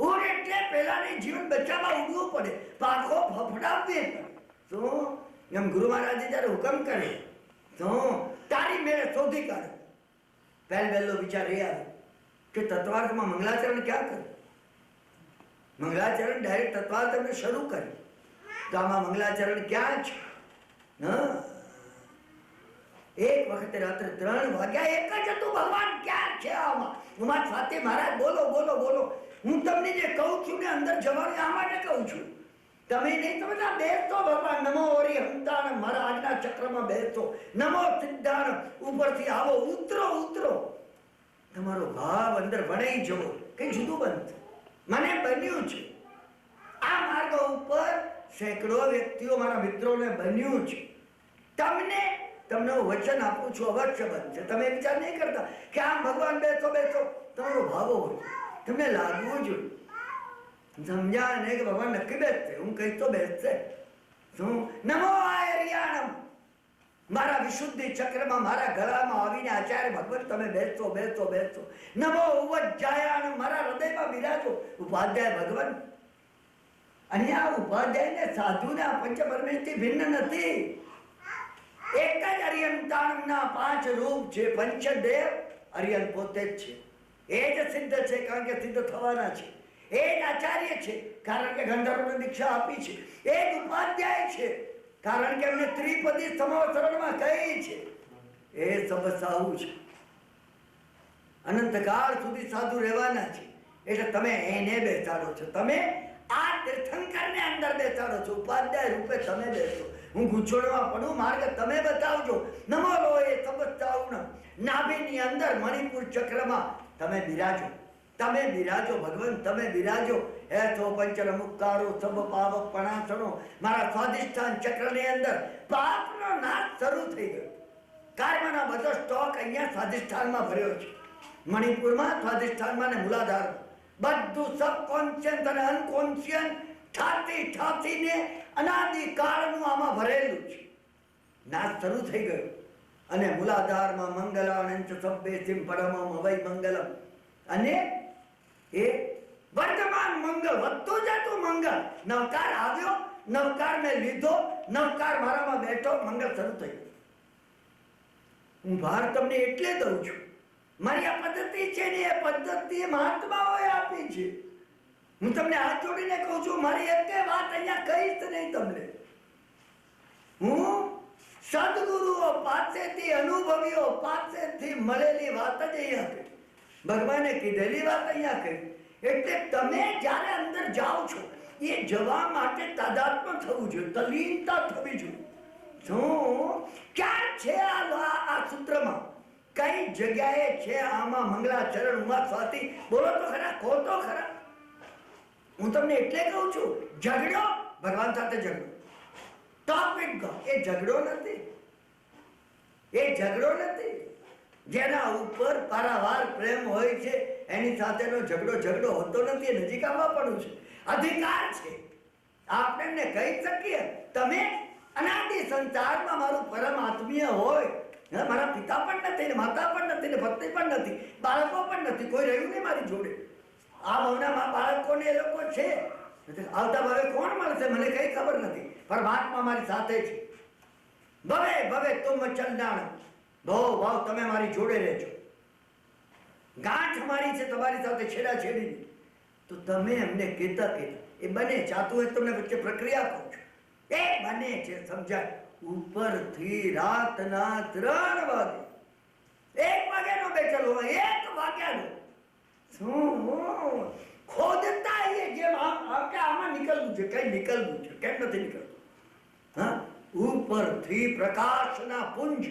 ઉડ એટલે પહેલાની જીવન બચાવવા ઉડવું પડે, પાંખો ફફડાવવી પડે. તો એમ ગુરુ મહારાજે જયારે હુકમ કરે તો તારી મેળે શોધી કાઢે. પહેલો વિચાર એ આવ્યો કે તત્વાર્થમાં મંગલાચરણ ક્યાં કરે? મંગલાચરણ ડાયરેક્ટ તત્વાર્થ અમે શરૂ કર્યું તો આમાં મંગલાચરણ ક્યાં છે? એક વખતે રાત્રે 3 વાગ્યા એક જ હતું. ભગવાન ક્યાં છે આમાં? ઉમા સાથે મહારાજ બોલો બોલો બોલો. હું તમને જે કહું છું ને અંદર જવાનું આ માટે કહું છું. તમે નહીં સમજતા, બેસતો ભગવાન નમો ઓરી હંતાણ મારા આજના ચક્રમાં બેસતો, નમો સિદ્ધાણ ઉપરથી આવો, ઉતરો ઉતરો. તમારો ભાવ અંદર વણાઈ જવો, કઈ જુદું બનતું. મને બન્યું છે આ માર્ગ ઉપર સેંકડો વ્યક્તિઓ મારા મિત્રોને બન્યું છે. તમને હું વચન આપું છું અવશ્ય બનશે. તમે વિચાર નહીં કરતા કે આમ ભગવાન બેસો બેસો. તમારો ભાવો હોય, તમને લાગવું જોઈએ. સમજ્યા ને કે ભગવાન નક્કી બેસશે, હું કહીશ તો બેસશે. શું નમો આયર્યાણમ મારા વિશુદ્ધિ ચક્રમાં મારા ગળામાં આવીને આચાર્ય ભગવાન તમે બેસો બેસો બેસો. નમો ઉવજ્જાયાણમ મારા હૃદયમાં બિરાજો ઉપાધ્યાય ભગવાન. અને આ ઉપાધ્યાય ને સાધુ ને પંચ પરમેશથી ભિન્ન નથી. એક જ અરિયંતાણના 5 રૂપ છે. પંચદેવ અરિયન પોતે જ છે. એ જ સિદ્ધ છે કારણ કે સિદ્ધ થવાના છે. એ જ આચાર્ય છે કારણ કે ગંધર્વને દીક્ષા આપી છે. એ જ ઉપાધ્યાય છે કારણ કે એમને ત્રિપદી સમવસરણમાં કહી છે. એ સબ સાહુ છે. અનંતકાળ સુધી સાધુ રહેવાના છે. એટલે તમે એને બેસાડો છો. તમે આ તીર્થંકરને અંદર બેસાડો છો. ઉપાધ્યાય રૂપે તમે બેસો. હું ગુંચોડમાં પડું, માર્ગ તમે બતાવજો. નમો લોહે સબસ્તાઉણ નાભીની અંદર મણિપુર ચક્રમાં તમે બિરાજો. તમે બિરાજો ભગવાન, તમે બિરાજો. હે તો પંચર મુક્કારો સબ પાપ પણાસણો મારા સ્વાધિષ્ઠાન ચક્રની અંદર પાપનો નાશ શરૂ થઈ ગયો. કર્મનો બધો સ્ટોક અહીંયા સ્વાધિષ્ઠાનમાં ભર્યો છે. મણિપુરમાં સ્વાધિષ્ઠાનમાં ને મૂલાધારમાં બધું સબકોન્શિયસ અને અનકોન્શિયસ ઠાતીને અનાદિ કાળનું આમાં ભરેલું છે. નાશ શરૂ થઈ ગયો. અને મૂલાધારમાં મંગલાનંચ સબ્બેસિમ પરમમ અવય મંગલમ. અને એ વર્તમાન મંગળ વધતું જતું મંગળ. નવકાર આવ્યો, નવકાર મેં લીધો, નવકાર મારામાં બેઠો, મંગળ શરૂ થઈ ગયું. હું ભાર તમને એટલે દઉં છું, મારી આ પદ્ધતિ છે ને એ પદ્ધતિ મહાત્માઓએ આપી છે. હું તમને હાથ જોડીને કહું છું, મારી એક વાત અહીંયા કહીશ નહીં તમને. હું સદગુરુઓ પાસેથી, અનુભવીઓ પાસેથી મળેલી વાત જ અહીંયા કહી. ભગવાને કીધેલી વાત અહીંયા કહી. એટલે તમે જ્યારે અંદર જાઓ છો એ જવા માટે તાદાત્મ્ય થવું જોઈએ, તલ્લીનતા થવી જોઈએ. શું ક્યાં છે આ સૂત્રમાં? કઈ જગ્યાએ છે આમાં મંગલાચરણ ઉમા સ્વાતિ? બોલો તો ખરા, કહો તો ખરા. હું તમને એટલે કહું છું, ઝઘડો ભગવાન સાથે ઝઘડો, ટોપિક ગો, એ ઝઘડો નથી. એ ઝઘડો નથી. જેના ઉપર પારાવાર પ્રેમ હોય છે એની સાથેનો ઝઘડો હોતો નથી. એ નજીક આવવા પડવું છે. અધિકાર છે. આપણે કહી શકીએ તમે અનાદિ સંસારમાં મારું પરમ આત્મીય હોય, મારા પિતા પણ નથી ને માતા પણ નથી ને પત્ની પણ નથી, બાળકો પણ નથી, કોઈ રહ્યું નહીં મારી જોડે. આ ભાવનામાં બાળકોને એ લોકો છે. આવતા ભાવે કોણ મળશે મને કઈ ખબર નથી. પરમાત્મા મારી સાથે છે. ભવે ભવે તુમ ચલનાણ, ભાવ તમે મારી જોડે રહેજો. ગાંઠ મારી છે તમારી સાથે છેડા છેડીની. તો તમે એમને કહેતા એ બને ચાતું હોય તમને વચ્ચે પ્રક્રિયા કહું છું. એ બને છે સમજાય. ઉપરથી રાતના 3 વાગે, 1 વાગ્યાનો બેઠેલો હોય, 1 વાગ્યાનો શું ખોદતા જેમ આમાં નીકળવું છે, કઈ નીકળવું છે, કેમ નથી નીકળતું? હા, ઉપરથી પ્રકાશના પુંજ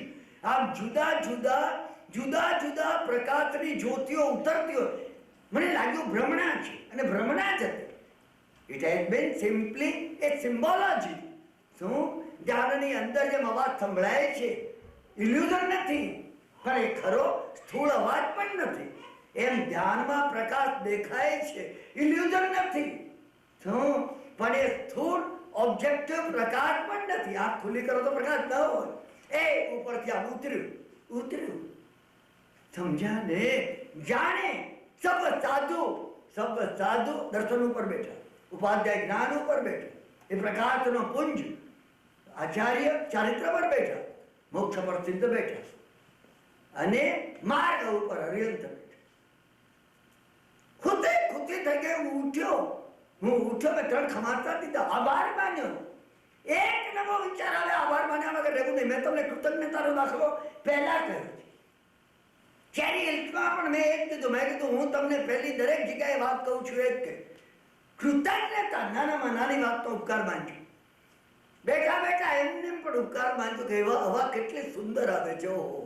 આમ જુદા જુદા પ્રકાશની જ્યોતિઓ ઉતરતી હોય. મને લાગ્યું ભ્રમણા છે, અને ભ્રમણા જ હતી. ઇટ હેઝ બીન સિમ્પલી એ સિમ્બોલોજી. શું ધ્યાનની અંદર જેમ અવાજ સંભળાય છે, ઇલ્યુઝન નથી, પણ એ ખરો સ્થૂળ અવાજ પણ નથી. એમ ધ્યાનમાં પ્રકાશ દેખાય છે, ઇલ્યુઝન નથી. શું પણ એ સ્થૂળ ઓબ્જેક્ટિવ પ્રકાશ પણ નથી. આંખ ખુલ્લી કરો તો પ્રકાશ ન હોય. એ ઉપરથી આમ ઉતર્યું. સમજ્યા ને? જાણે સબ સાધુ દર્શન ઉપર બેઠા, ઉપાધ્યાય જ્ઞાન ઉપર બેઠા, એ પ્રકાશનો પુંજ આચાર્ય ચારિત્ર પર બેઠા, મોક્ષ પર સિદ્ધ બેઠા, અને માર્ગ ઉપર હરિયંત બેઠા. ખુદી થઈ ગયો. હું ઉઠ્યો મેં 3 ખમાતા દીધા, આભાર માન્યો. એક નવો વિચાર આવે આભાર માન્યા વગર રહેવું નહીં. મેં તમને કૃતજ્ઞતાનો દાખલો પહેલા કહ્યો છે. ચેરી હિલ્સમાં પણ મેં એક કીધું, મેં કીધું હું તમને પહેલી દરેક જગ્યાએ વાત કહું છું એક કે કૃતજ્ઞતા નાનામાં નાની વાતનો ઉપકાર માનજો. બેઠા એમને પણ ઉપકાર માનજો કે હવા કેટલી સુંદર આવે છે. ઓહો,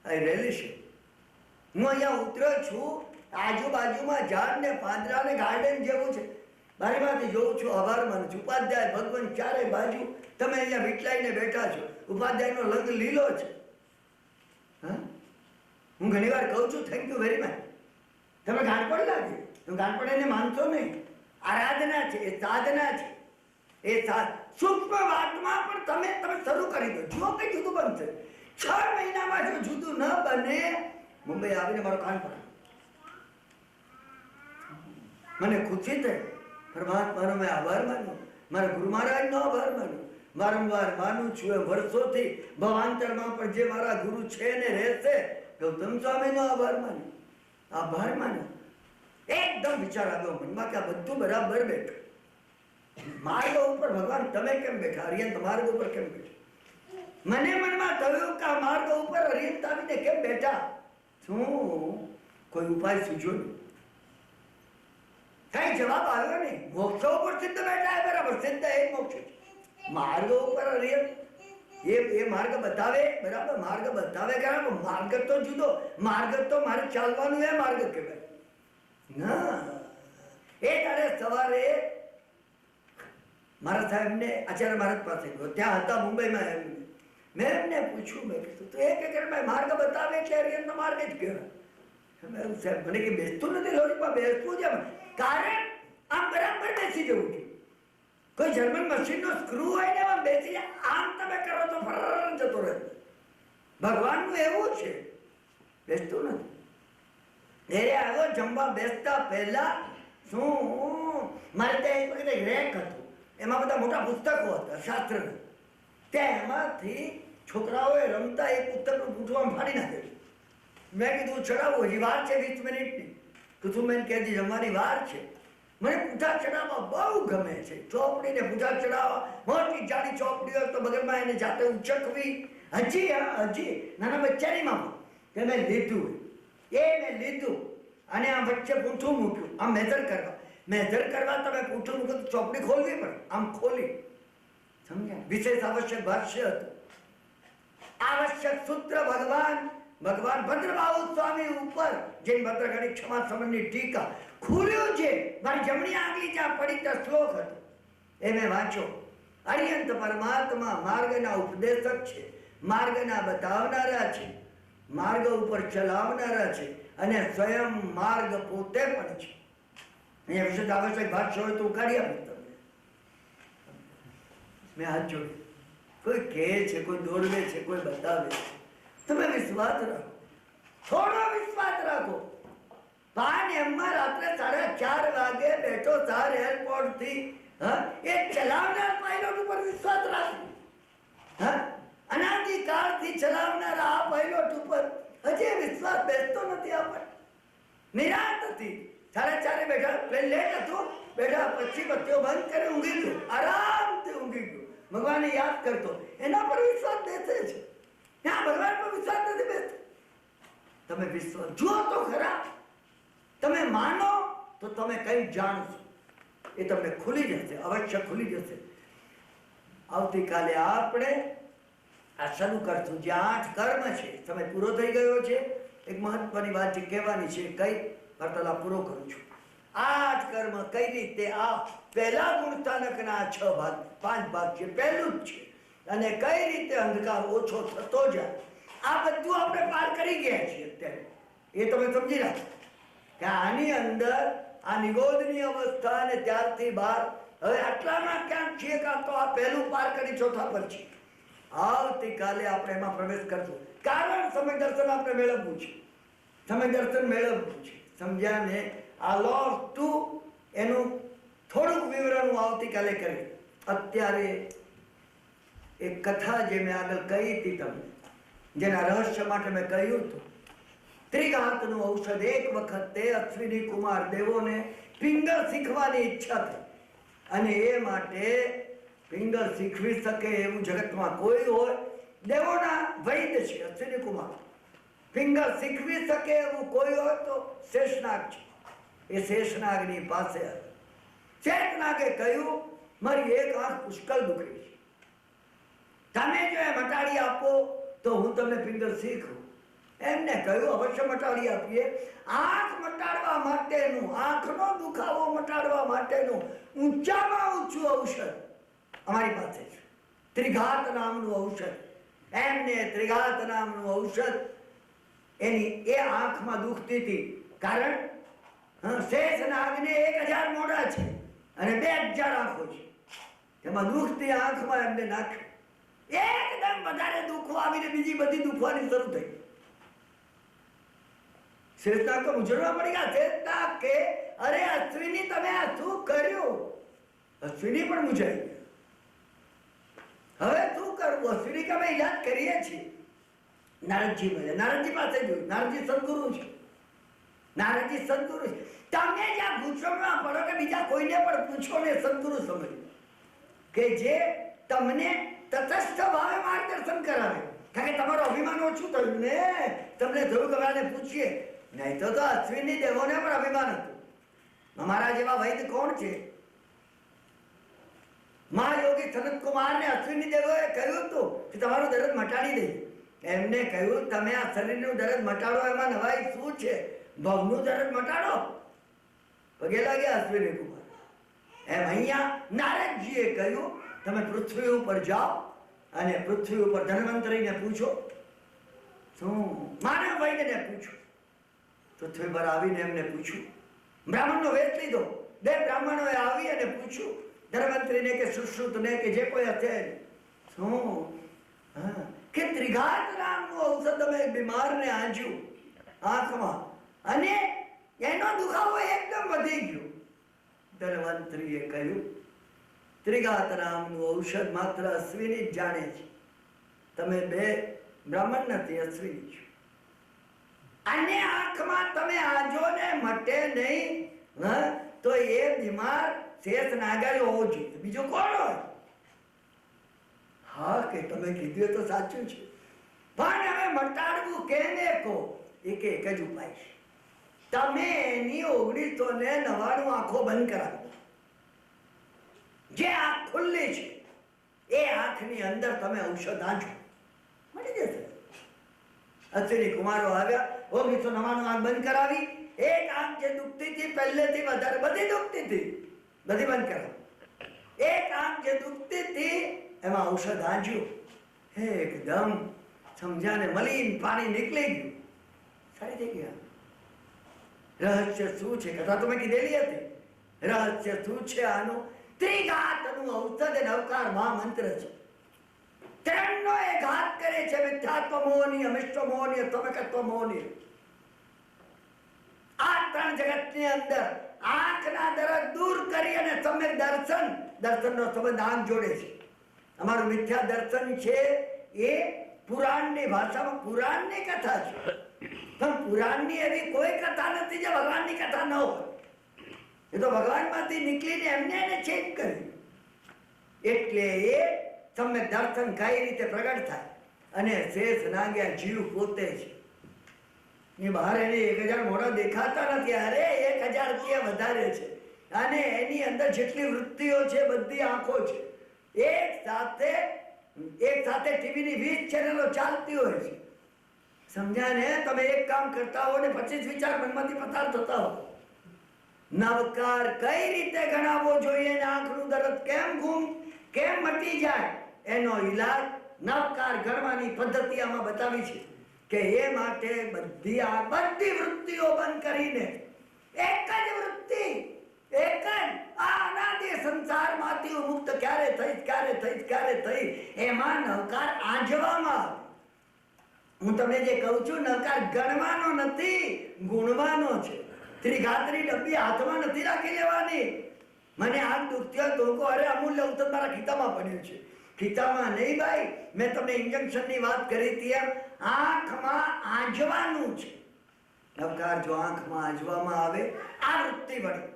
આઈ રેલી છે. હું અહીંયા ઉતર્યો છું, આજુબાજુમાં ઝાડ ને પાંદડા ને ગાર્ડન જેવું છે. બારીમાંથી જોઉં છું, આભાર માનું છું. ઉપાધ્યાય ભગવાન ચારે બાજુ, તમે અહીંયા વીટલાઈને બેઠા છો. ઉપાધ્યાયનો રંગ લીલો છે. હા, હું ઘણી વાર કહું છું થેન્ક યુ વેરી મચ. તમે ગાંઠપણ લાગે, તમે ગાંઠપણ એને માનશો નહીં. આરાધના છે, એ સાધના છે. એ સૂક્ષ્મ વાતમાં પણ તમે શરૂ કરી દો, જુઓ કઈ જુદું બનશે. 6 મહિનામાં જો જુદું ન બને, મુંબઈ આવીને મારો કાન પકડો. મને ખુશી થઈ. પરમાત્માનો મેં આભાર માન્યો, મારા ગુરુ મહારાજનો આભાર માન્યો. વારંવાર માનું છું એ વર્ષોથી. ભવાંતરમાં પણ જે મારા ગુરુ છે ને રહેશે, ગૌતમ સ્વામીનો આભાર માન્યો. એકદમ વિચાર આવ્યો મનમાં કે આ બધું બરાબર બેઠું. માર્ગ ઉપર ભગવાન તમે કેમ બેઠા? હરિયંત માર્ગ ઉપર કેમ બેઠા? મને મનમાં થયું કે આ માર્ગ ઉપર હરિયંત આવીને કેમ બેઠા? શું કોઈ ઉપાય સૂઝ્યો નહીં? કઈ જવાબ આવ્યો નહીં. મોક્ષ ઉપર સિદ્ધ બેઠા, બરાબર, સિદ્ધ એ મોક્ષ છે. માર્ગ ઉપર હરિયંત એ માર્ગ બતાવે, બરાબર, માર્ગ બતાવે. કારણ માર્ગ તો જુદો, માર્ગ તો મારે ચાલવાનું એ માર્ગ કહેવાય ના. એ તારે સવારે મારા સાહેબને આચાર્ય મહારાજ પાસે ગયો, ત્યાં હતા મુંબઈમાં. મેં એમને પૂછ્યું, મેં કીધું તો એ કે માર્ગ બતાવે એટલે હરિયંતનો માર્ગ જ કહેવાય. સાહેબ મને કે બેસતું નથી લોરીમાં, બેસતું છે. કારણ આમ બરાબર બેસી જવું છે. કોઈ જર્મન મશીનનો સ્ક્રૂ હોય ને એમાં બેસી આમ તમે કરો તો ફર જતો રહે. ભગવાનનું એવું છે, બેસતું નથી. ઘરે આવ્યો, જમવા બેસતા પહેલા શું મારે ત્યાં એક વખત રેક હતું, એમાં બધા મોટા પુસ્તકો હતા શાસ્ત્રના. ત્યાં એમાંથી છોકરાઓએ રમતા એક પુસ્તકનું પૂંઠું ફાડી નાખે. મેં કીધું ચડાવવું, હજી વાર છે 20 મિનિટની. કુસુમબેન કહેતી જમવાની વાર છે. મને પૂંઠા ચડાવવા બહુ ગમે છે. ચોપડીને પૂંઠા ચડાવવા, મોટી જાડી ચોપડી હોય તો બગલમાં એને જાતે ઉચકવી. હજી નાના બચ્ચાની મામા કે મેં લીધું, મેં લીધું અને આ વચ્ચે પૂંઠું મૂક્યું. આમ મેજર કરવા તમે પૂંઠું મૂકો તો ચોપડી ખોલવી પડે. આમ ખોલી, સમજ્યા? વિશેષ આવશ્યક ભાષ્ય હતું. આવશ્યક સૂત્ર ભગવાન ભદ્રબાહુ સ્વામી ઉપર જૈન ભદ્રઘડી ક્ષમા સમનની ટીકા ખુલ્યું છે. મારી જમણી આંગળી જ્યાં પડી ત્યાં શ્લોક હતો, એ મેં વાંચ્યો. હરિયંત પરમાત્મા માર્ગના ઉપદેશક છે, માર્ગના બતાવનારા છે, માર્ગ ઉપર ચલાવનારા છે, અને સ્વયં માર્ગ પોતે પણ છે. અહીંયા વિશેષ આવશ્યક ભાષ્ય હોય તો ઉકાળી આપું તમને. મેં હાથ જોડ્યો. કોઈ કહે છે, કોઈ દોડવે છે, કોઈ બતાવે છે. તમે વિશ્વાસ રાખો, થોડો વિશ્વાસ રાખો. એમાં રાત્રે 4:30 વાગે બેઠો તાર એરપોર્ટ થી, એ ચલાવનાર પાયલોટ ઉપર વિશ્વાસ રાખો. અનાદિકાળથી ચલાવનાર આ પાયલોટ ઉપર હજી વિશ્વાસ બેસતો નથી. આપણને નિરાંત હતી. 4:30 બેઠા, પ્લેન લેટ હતું, બેઠા પછી બત્તીઓ બંધ કરી ઊંઘી ગયો, આરામથી ઊંઘી ગયો. ભગવાનને યાદ કરતો, એના પર વિશ્વાસ બેસે છે. ત્યાં ભગવાન પર વિશ્વાસ નથી બેસતો. તમે વિશ્વાસ જુઓ તો ખરા. તમે માનો તો તમે કઈ જાણશો, એ તમને ખુલી જશે, અવશ્ય ખુલી જશે. આવતીકાલે આપણે આ શરૂ કરશું જે 8 કર્મ છે. સમય પૂરો થઈ ગયો છે. એક મહત્વની વાત જે કહેવાની છે, કઈ વાર્તાલાપ પૂરો કરું છું. 8 કર્મ કઈ રીતે, આ પહેલા ગુણસ્થાનકના 6 ભાગ, 5 ભાગ છે, પહેલું જ છે. અને કઈ રીતે અંધકાર ઓછો થતો જાય, આ બધું આપણે પાર કરી ગયા છીએ અત્યારે. એ તમે સમજી રાખો કે આની અંદર આ નિગોદની અવસ્થા અને ત્યારથી બહાર હવે આટલામાં ક્યાંક છીએ, કાં તો આ પહેલું પાર કરી ચોથા પર છે. આવતીકાલે આપણે એમાં પ્રવેશ કરશું. કારણ સમય દર્શન આપણે મેળવવું છે, સમય દર્શન મેળવવું છે. સમજ્યા ને? આ લોસ ટુ એનું થોડુંક વિવરણ હું આવતીકાલે કરીશ. અત્યારે એક કથા જે મેં આગળ કહી હતી તમને, જેના રહસ્ય માટે મેં કહ્યું હતું, ત્રિઘાતનું ઔષધ. એક વખતે અશ્વિની કુમાર દેવોને પિંગળ શીખવાની ઈચ્છા થઈ, અને એ માટે પિંગળ શીખવી શકે એવું જગતમાં કોઈ હોય, દેવોના વૈદ્ય છે અશ્વિની કુમાર. પિંગળ શીખવી શકે એવું કોઈ હોય તો શેષનાગ છે. એ શેષનાગની પાસે શેષનાગે કહ્યું, મારી એક આંખ પુષ્કળ દુખી છે, તમે જો એ મટાડી આપો તો હું તમને પિંગળ શીખું. એમને કહ્યું અવશ્ય મટાડી આપીએ. આંખ મટાડવા માટેનું, આંખનો દુખાવો મટાડવા માટેનું ઊંચામાં ઊંચું ઔષધ અમારી પાસે છે, ત્રિઘાત નામનું ઔષધ. એમને ત્રિઘાત નામનું ઔષધ, એની એ આંખમાં દુખતી હતી. કારણ શેષનાગને 1000 મોઢા છે અને 2000 આંખો છે. એમાં દુખતી આંખમાં એમને નાખ્યું. એકદમ વધારે દુખો આવીને બીજી બધી દુખવાની શરૂ થઈ. શેષનાગ તો મુજરવા પડી ગયા. શેષનાગ કે અરે અશ્વિની, તમે આ શું કર્યું? અશ્વિની પણ મુજાઈ ગયા. હવે શું કરવું? અશ્વિની કે અમે ઈલાજ કરીએ છીએ. નારદજી મળ્યા. નારદજી પાસે જોયું. નારદજી સદગુરુ છે. નારદજી સદગુરુ છે. તમે જ્યાં ગૂંચવણમાં પડો કે બીજા કોઈને પણ પૂછો ને, સદગુરુ સમજો કે જે તમને તટસ્થ ભાવે માર્ગદર્શન કરાવે. કારણ કે તમારું અભિમાન ઓછું થયું ને, તમને થયું કે આને પૂછીએ. નહીં તો અશ્વિની દેવોને પણ અભિમાન હતું. અમારા જેવા વૈદ કોણ છે? મહાયોગી સનત કુમારને અશ્વિની દેવોએ કહ્યું હતું કે તમારું દર્દ મટાડી દે. એમને કહ્યું તમે આ શરીરનું દર્દ મટાડો, એમાં નવાઈ શું છે? ભવનું દર્દ મટાડો. પગે લાગ્યા અશ્વિની કુમાર. એમ અહીંયા નારદજીએ કહ્યું તમે પૃથ્વી ઉપર જાઓ અને પૃથ્વી ઉપર ધન્વંતરીને પૂછો. શું? માનવ વૈદ્યને પૂછો. પૃથ્વી પર આવીને એમને પૂછ્યું. બ્રાહ્મણનો વેશ લીધો. 2 બ્રાહ્મણોએ આવી અને પૂછ્યું ધન્વંતરીને કે સુશ્રુતને કે જે કોઈ હશે, શું કે ત્રિઘાત નામનું ઔષધ તમે બીમારને આંજ્યું આંખમાં અને એનો દુખાવો એકદમ વધી ગયો. ધન્વંતરીએ કહ્યું ત્રિઘાત નામનું ઔષધ માત્ર અશ્વિની જ જાણે છે. તમે 2 બ્રાહ્મણ નથી, અશ્વિની છો. અને આંખમાં તમે આજો ને મટે નહીં તો એ બીમાર શેષ નાગાઈ હોવો જોઈએ. બીજો કોણ હોય? હા કે તમે કીધું તો સાચું છે, પણ હવે મટાડવું કેને કહો? એક જ ઉપાય છે. તમે એની 1999 આંખો બંધ કરાવી. જે આંખ ખુલ્લી છે એ આંખની અંદર તમે ઔષધ આંચો, મળી જશે. અશ્વિની કુમારો આવ્યા. 1999 આંખ બંધ કરાવી. એક આંખ જે દુખતી હતી પહેલેથી વધારે, બધી દુખતી હતી, બધી બંધ કરાવી. એક આંખ જે દુખતી હતી એમાં ઔષધ આંચ્યું. એકદમ સમજાને મલિન પાણી નીકળી ગયું, સારી થઈ ગયા. રહસ્ય શું છે? કથા તો મેં કીધેલી હતી. રહસ્ય શું છે આનું? ત્રિઘાતનું ઔષધ નવકાર મહામંત્ર છે. 3નો એ ઘાત કરે છે. મિથ્યાત્વ મોહની, અમિષ્ટ મોહની, તમકત્વ મોહની. આ 3 જગતની અંદર આંખના દર્દ દૂર કરી અને સમ્યક દર્શનનો સંબંધ આંખ જોડે છે. અમારું મિથ્યા દર્શન છે એ પુરાણની ભાષામાં પુરાણની કથા છે, પણ પુરાણની એવી કોઈ કથા નથી જે ભગવાનની કથા ન હોય. એ તો ભગવાનમાંથી નીકળીને એમને એને ચેક કર્યું. એટલે એ સમ્યક દર્શન કઈ રીતે પ્રગટ થાય. અને શેષ નાગ્યા જીવ પોતે છે. એ બહાર એને 1000 મોઢા દેખાતા નથી. અરે 1000 રૂપિયા વધારે છે. અને એની અંદર જેટલી વૃત્તિઓ છે બધી આંખો છે. એક સાથે ટીવીની 20 ચેનલો ચાલતી હોય છે. સમજ્યા ને? તમે એક કામ કરતા હો ને 25 વિચાર મનમાંથી પસાર થતા હો. નવકાર કઈ રીતે ગણાવવો જોઈએ, આંખનું દર્દ કેમ મટી જાય, એનો ઈલાજ નવકાર ગણવાની પદ્ધતિ આમાં બતાવી છે. કે એ માટે બધી વૃત્તિઓ બંધ કરીને એક જ વૃત્તિ, એક જ અનાદિ સંસારમાંથી મુક્ત ક્યારે થઈશ, ક્યારે થઈ એમાં નવકાર આંજવામાં આવે. હું તમને જે કહું છું, નવકાર ગણવાનો નથી, ગુણવાનો છે. ત્રિઘાતની ડબ્બી હાથમાં નથી રાખી લેવાની. મને આંખ દુખતી તો અરે અમૂલ્ય હું તો મારા ખીચામાં પડ્યું છે. ખીચામાં નહીં ભાઈ, મેં તમને ઇન્જેક્શનની વાત કરી હતી એમ આંખમાં આંજવાનું છે. નવકાર જો આંખમાં આંજવામાં આવે, આ વૃત્તિ વળે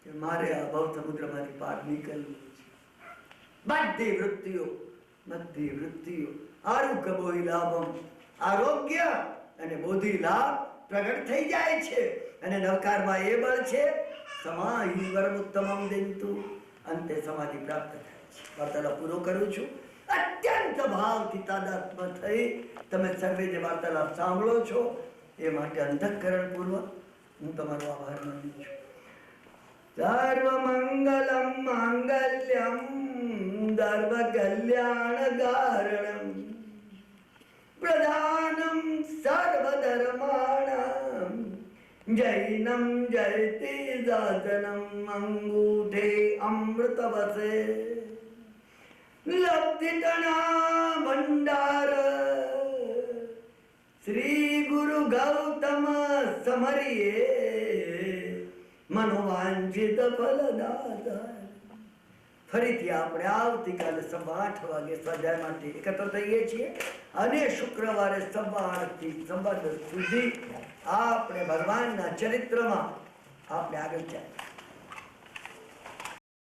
કે મારે આ ભવ સમુદ્રમાંથી પાર નીકળવું છે. બધી વૃત્તિઓ આરોગ્ય બોહિ લાભમ, આરોગ્ય અને બોધિ લાભ પ્રગટ થઈ જાય છે. અને નવકારમાં એ બળ છે, સમાહિ વરમુત્તમમ દિંતુ, અંતે સમાધિ પ્રાપ્ત થાય છે. વાર્તાલાપ પૂરો કરું છું. અત્યંત ભાવથી તાદાત્મ્ય થઈ તમે સર્વે જે વાર્તાલાપ સાંભળો છો એ માટે અંતઃકરણ પૂર્વક હું તમારો આભાર માનું છું. સર્વ મંગલમ માંગલ્યમ સર્વ કલ્યાણ કારણમ પ્રધાનમ સર્વ ધર્માણામ જૈનમ જયતિ દાસનમ અંગૂઠે અમૃત વસે લબ્ધિતના ભંડાર શ્રી ગુરુ ગૌતમ સમરીએ મનોવાંછિત ફલદાતા. ફરીથી આપણે આવતીકાલે 8:15 વાગે સ્વાધ્યાય માટે એકત્ર થઈએ છીએ અને શુક્રવારે 8:30 થી 10 સુધી આપણે ભગવાનના ચરિત્રમાં આપણે આગળ ચાલીએ.